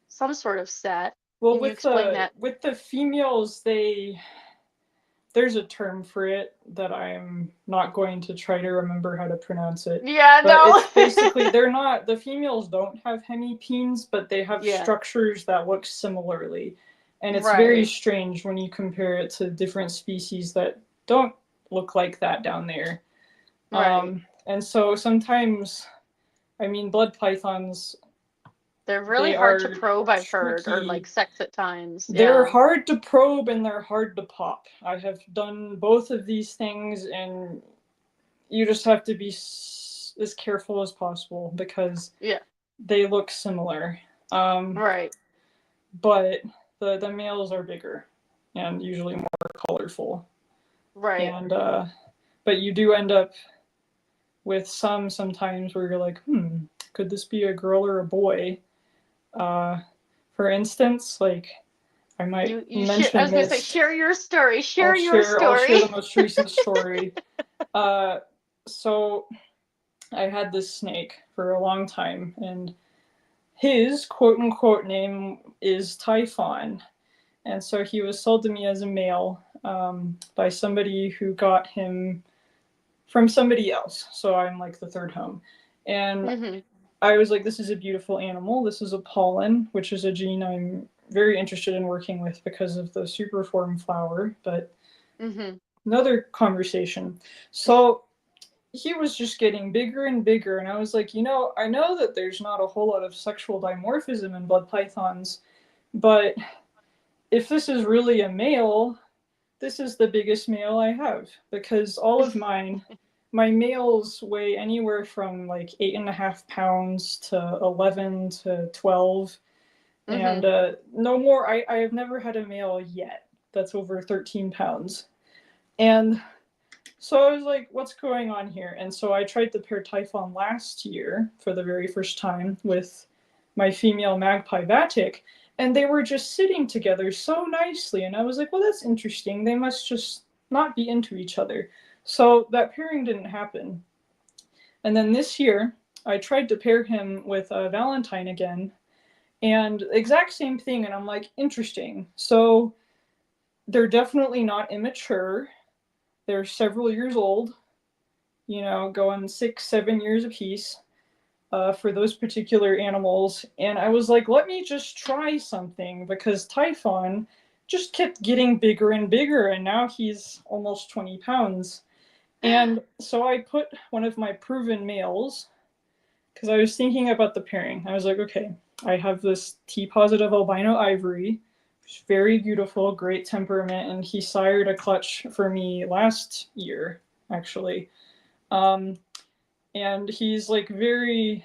some sort of set. Well, Can you explain that? with the females, there's a term for it that I'm not going to try to remember how to pronounce it. Yeah, But it's no. basically they're not the females don't have hemipenes, but they have Yeah, structures that look similarly. And it's very right, strange when you compare it to different species that don't look like that down there. right. And so sometimes, I mean, blood pythons, They're really they hard to are probe, I've heard, or tricky. like sex at times. They're Yeah. hard to probe and they're hard to pop. I have done both of these things, and you just have to be as careful as possible because Yeah. they look similar. Um, Right. but the males are bigger and usually more colorful. Right. And but you do end up with sometimes where you're like, could this be a girl or a boy? Uh, for instance, like I might You share, I mention was gonna say, this. share your story. I'll Share your share story. the most recent story. Uh, so I had this snake for a long time, and his quote unquote name is Typhon, and so he was sold to me as a male by somebody who got him from somebody else. So I'm like the third home, and Hmm. I was like, this is a beautiful animal. This is a pollen, which is a gene I'm very interested in working with because of the superform flower, but Hmm. another conversation. So he was just getting bigger and bigger, and I was like, I know that there's not a whole lot of sexual dimorphism in blood pythons, but if this is really a male, this is the biggest male I have because all of my males weigh anywhere from like 8.5 pounds to 11 to 12, and Hmm. no more. I have never had a male yet that's over 13 pounds, and so I was like, what's going on here? And so I tried to pair Typhon last year for the very first time with my female magpie Vatic, and they were just sitting together so nicely. And I was like, well, that's interesting. They must just not be into each other. So that pairing didn't happen. And then this year, I tried to pair him with Valentine again, and exact same thing. And I'm like, interesting. So they're definitely not immature. They're several years old, going 6, 7 years apiece for those particular animals. And I was like, let me just try something because Typhon just kept getting bigger and bigger, and now he's almost 20 pounds. And so I put one of my proven males because I was thinking about the pairing. I was like, okay, I have this T positive albino ivory, which is very beautiful, great temperament, and he sired a clutch for me last year, actually. Um, and he's like very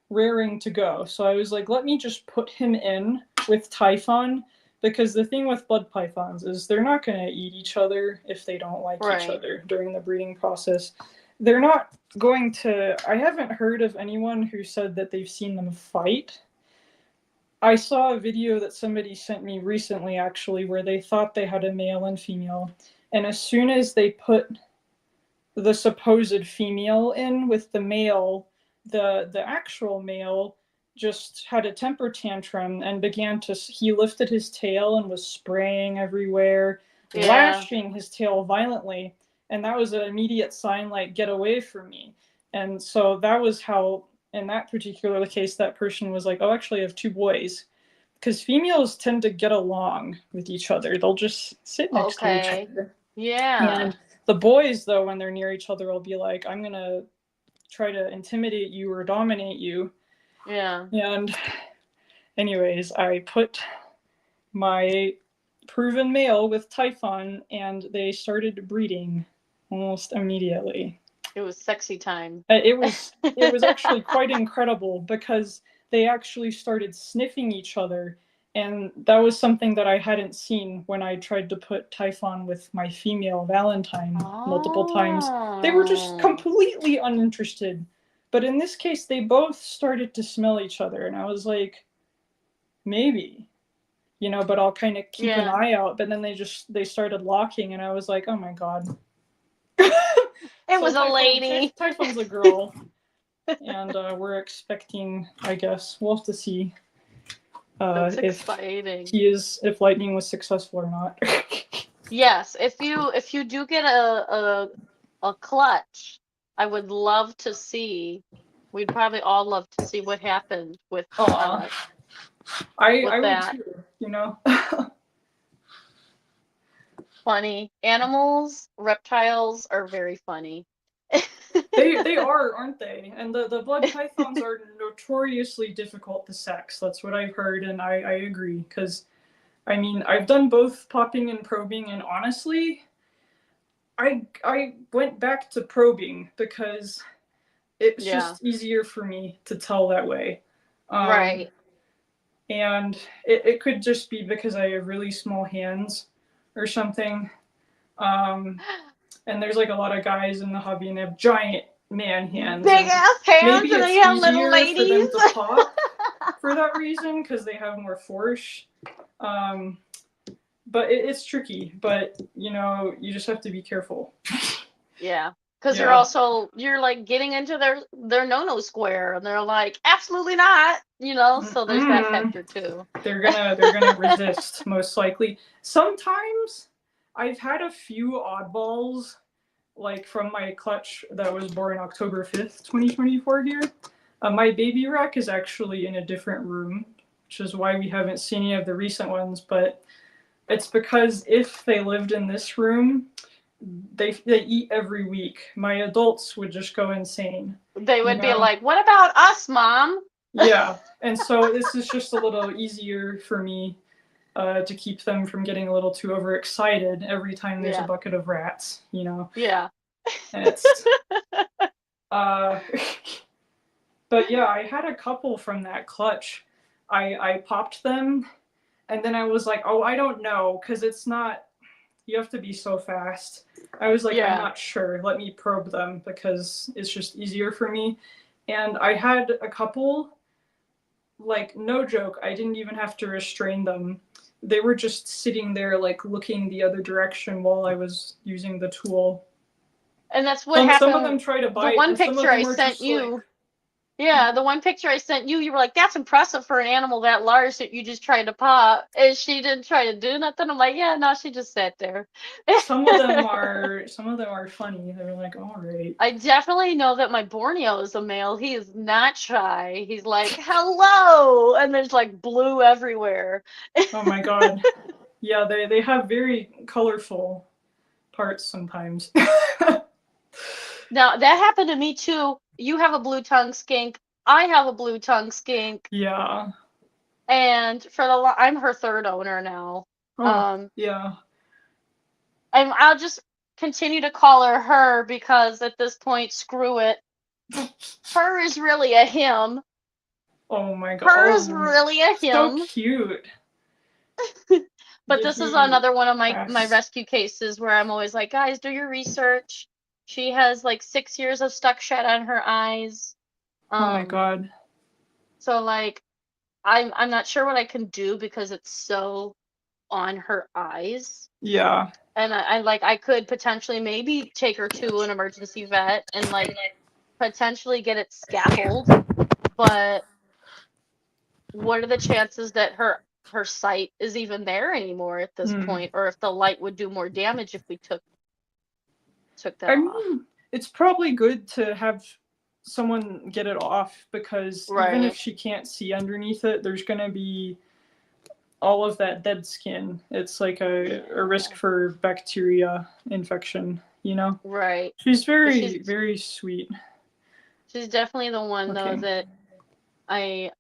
raring to go. So I was like, let me just put him in with Typhon because the thing with blood pythons is they're not going to eat each other if they don't like each Right. other during the breeding process. They're not going to. I haven't heard of anyone who said that they've seen them fight. I saw a video that somebody sent me recently, actually, where they thought they had a male and female. And as soon as they put the supposed female in with the male, the actual male just had a temper tantrum and he lifted his tail and was spraying everywhere, Yeah. lashing his tail violently, and that was an immediate sign like, get away from me. And so that was how, in that particular case, that person was like, oh, actually I have two boys, because females tend to get along with each other. They'll just sit next to each Okay. other. Yeah. And the boys, though, when they're near each other, will be like, I'm going to try to intimidate you or dominate you. Yeah. And anyways, I put my proven male with Typhon, and they started breeding almost immediately. It was sexy time. It was actually quite incredible because they actually started sniffing each other, and that was something that I hadn't seen when I tried to put Typhon with my female Valentine multiple times. They were just Oh. completely uninterested. But in this case, they both started to smell each other, and I was like, maybe, but I'll kind of keep an Yeah. eye out. But then they started locking, and I was like, oh my god. It was a lady. Typhon's a girl. And we're expecting, I guess, we'll have to see That's if exciting. if Lightning was successful or not. Yes, if you do get a clutch, I would love to see. We'd probably all love to see what happened with Aw. I would that. too. Funny. Animals, reptiles are very funny. They are, aren't they? And the blood pythons are notoriously difficult to sex. That's what I've heard, and I agree. Because, I mean, I've done both popping and probing, and honestly, I went back to probing because it's just easier for me to tell that way. Right. And it could just be because I have really small hands or something. And there's like a lot of guys in the hobby and they have giant man hands. Big ass hands, maybe and it's they have little easier ladies. for them to pop for that reason because they have more force. But it's tricky. But you just have to be careful. Yeah, because you're like getting into their no square, and they're like, absolutely not. So there's that factor too. They're gonna resist most likely. Sometimes I've had a few oddballs, like from my clutch that was born October 5th, 2024 here. My baby rack is actually in a different room, which is why we haven't seen any of the recent ones, but it's because if they lived in this room, they eat every week. My adults would just go insane. They would be like, what about us, Mom? Yeah, and so this is just a little easier for me to keep them from getting a little too overexcited every time there's a bucket of rats, Yeah. And it's, but yeah, I had a couple from that clutch. I popped them, and then I was like, oh, I don't know, because it's not, you have to be so fast. I was like, I'm not sure. Let me probe them because it's just easier for me. And I had a couple, like, no joke, I didn't even have to restrain them. They were just sitting there, like, looking the other direction while I was using the tool. And that's what happened. Some of them try to bite. The one picture I sent you. Like, yeah, the one picture I sent you, you were like, that's impressive for an animal that large that you just tried to pop. And she didn't try to do nothing. I'm like, yeah, no, she just sat there. Some of them are funny. They're like, all right. I definitely know that my Borneo is a male. He is not shy. He's like, hello, and there's like blue everywhere. Oh my god. Yeah, they have very colorful parts sometimes. Now that happened to me too. You have a blue tongue skink. I have a blue tongue skink. Yeah. And I'm her third owner now. Oh, yeah. And I'll just continue to call her because at this point, screw it. Her is really a him. Oh my god. Her is really a him. So cute. But this is another one of my rescue cases where I'm always like, guys, do your research. She has like 6 years of stuck shut on her eyes. Oh my god. So like, I'm not sure what I can do because it's so on her eyes. Yeah. And I could potentially maybe take her to an emergency vet and like potentially get it scaffolded. But what are the chances that her sight is even there anymore at this point, or if the light would do more damage if we took that off? Mean, it's probably good to have someone get it off because even if she can't see underneath it, there's going to be all of that dead skin. It's like a risk for bacteria infection, Right. She's very, very sweet. She's definitely the one though Okay. that I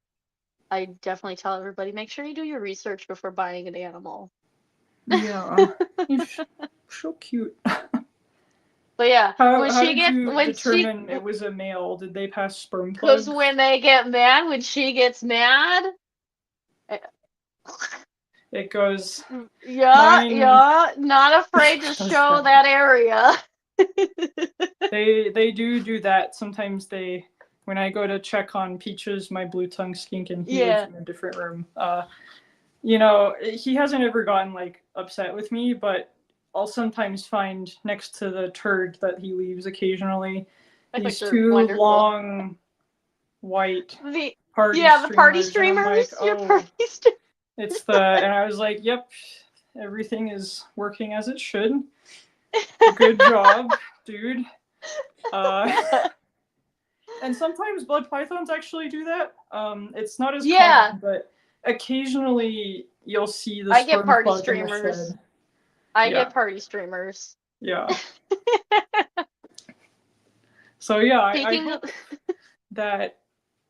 I definitely tell everybody, make sure you do your research before buying an animal. Yeah. He's so cute. But yeah, How did you when she determine it was a male? Did they pass sperm because plugs? when they get mad, when she gets mad, eh, It goes yeah, mine. yeah, not afraid to Does show that. that area. They do that. Sometimes they when I go to check on Peaches, my blue tongue skink, and he lives Yeah. in a different room. You know, he hasn't ever gotten like upset with me, but I'll sometimes find next to the turd that he leaves occasionally I think these they're two wonderful. long white The party yeah, the party streamers, and I'm like, streamers, your oh, party streamers. it's the, and I was like, yep, everything is working as it should. Good job, dude. Uh, and sometimes blood pythons actually do that. It's not as Yeah, common, but occasionally you'll see the I get sperm party plug in the streamers. shed. I Yeah, get party streamers. yeah. So yeah, I Speaking of, hope that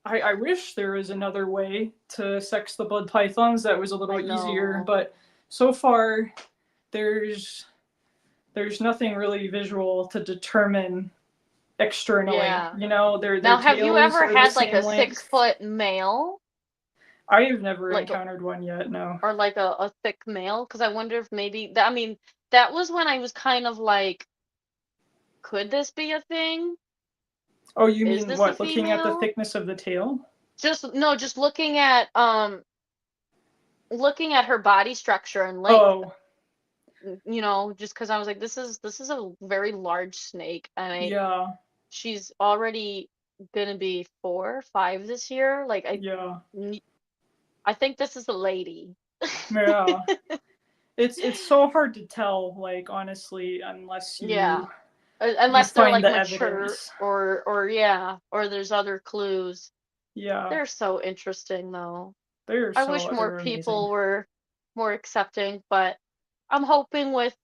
I wish there was another way to sex the blood pythons that was a little I easier, know. but so far there's nothing really visual to determine externally. Yeah. You know, their Now, have you tails ever are the had like a same six length. foot male, I have never like, encountered one yet. No. or like a thick male? Because I wonder if maybe that, I mean, that was when I was kind of like, could this be a thing? Oh, you Is mean this a what? Looking at the female? thickness of the tail? Just no, just looking at her body structure and length. Oh, You know, just because I was like, this is a very large snake, and yeah, she's already gonna be 4, 5 this year. Like yeah, I think this is a lady. yeah. It's so hard to tell, like honestly, unless Yeah. you Unless they're find like the mature evidence. or yeah, or there's other clues. Yeah, They're so interesting though. I wish more they're amazing. people were more accepting, but I'm hoping with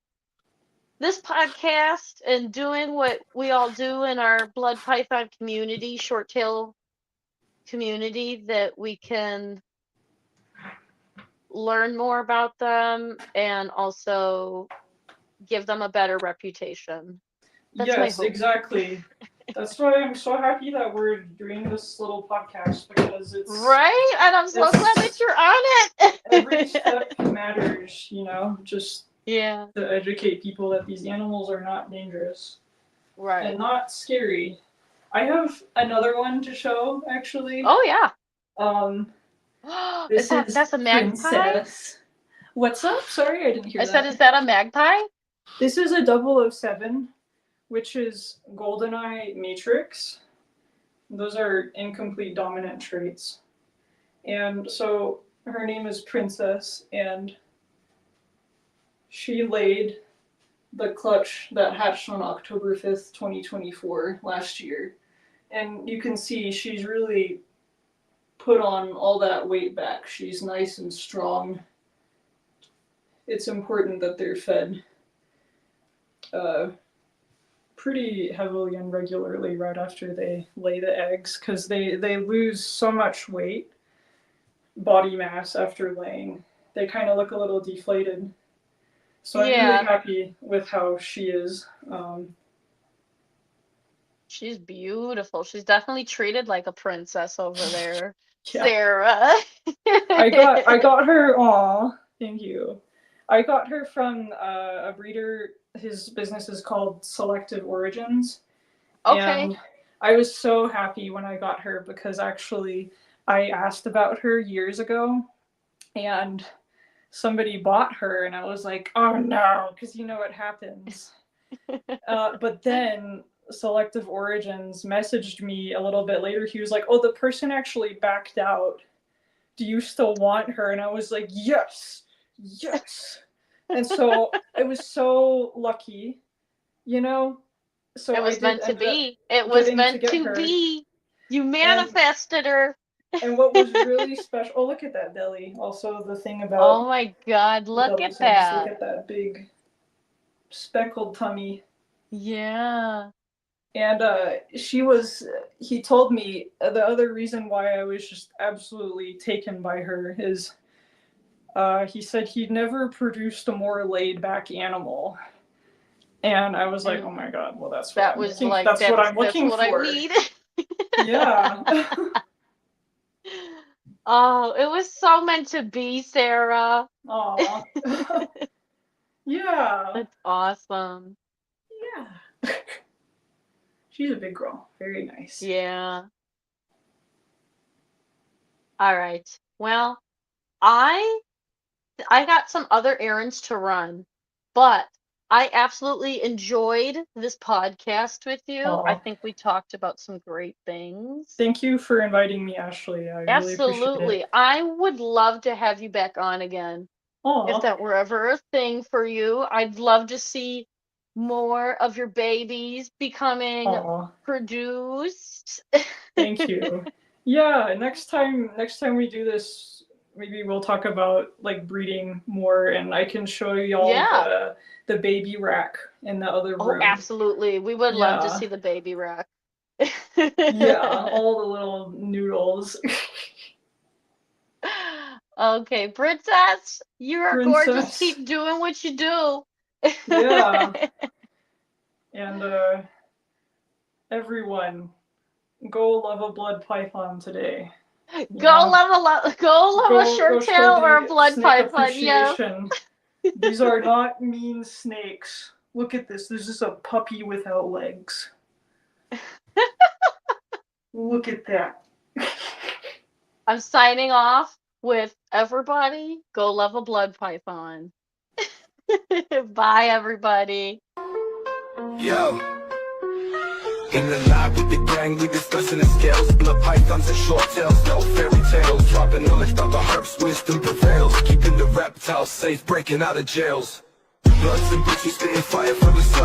this podcast and doing what we all do in our blood python community, short tail community, that we can learn more about them and also give them a better reputation. That's my Yes, hope. exactly. That's why I'm so happy that we're doing this little podcast because Right? And I'm so glad that it's you're on every it. step matters, you know, just Yeah, to educate people that these animals are not dangerous right. and not scary. I have another one to show actually. Oh yeah. Um, Is this that is that's a magpie? Princess. What's up? Sorry, I didn't hear I said, is that. that a magpie? This is a 007, which is GoldenEye Matrix. Those are incomplete dominant traits. And so her name is Princess, and she laid the clutch that hatched on October 5th, 2024, last year. And you can see she's really put on all that weight back. She's nice and strong. It's important that they're fed uh, pretty heavily and regularly right after they lay the eggs because they lose so much weight, body mass after laying. They kind of look a little deflated. So I'm really Yeah, happy with how she is. she's beautiful. She's definitely treated like a princess over there, Yeah, Sarah. I got her. Aw, thank you. I got her from a breeder. His business is called Selective Origins, Okay. and I was so happy when I got her because actually I asked about her years ago, and somebody bought her, and I was like, oh no, because you know what happens. But then Selective Origins messaged me a little bit later. He was like, oh, the person actually backed out. Do you still want her? And I was like, yes, yes. And so I was so lucky, you know? So It I was did meant to end up be. It was getting to meant get to her. be. You And manifested her. what was really special, oh, look at that belly. Also, the thing about Oh my God, the look double at Sims, look that. at that big speckled tummy. Yeah. And he told me the other reason why I was just absolutely taken by her is he said he'd never produced a more laid back animal. And I was like, oh my God, well, that's what That I'm was looking, like that's what I'm that's looking what I for. need. Yeah. Oh, it was so meant to be, Sarah. Aw. Yeah. That's awesome. Yeah. She's a big girl. Very nice. Yeah. All right. Well, I got some other errands to run, but I absolutely enjoyed this podcast with you. I Aw. think we talked about some great things. Thank you for inviting me, Ashley. I really appreciate Absolutely. it. I would love to have you back on again. If Aw. that were ever a thing for you, I'd love to see more of your babies becoming Aw. produced. Thank you. Yeah, next time we do this, maybe we'll talk about like breeding more, and I can show y'all Yeah. the baby rack in the other Oh, room. absolutely. We would love to Yeah. see the baby rack. Yeah, all the little noodles. Okay, princess, you are gorgeous. Princess. Keep doing what you do. Yeah. And everyone, go love a blood python today. Go love a short show tail or a the blood snake python. Yeah. appreciation. These are not mean snakes. Look at this. This is a puppy without legs. Look at that. I'm signing off with everybody. Go love a blood python. Bye, everybody. Yo. In the lab with the gang, we discussing the scales. Blood pythons and short tails, no fairy tales. Dropping knowledge about the herbs, wisdom prevails. Keeping the reptiles safe, breaking out of jails. Bloods and bitches spitting fire from the sun.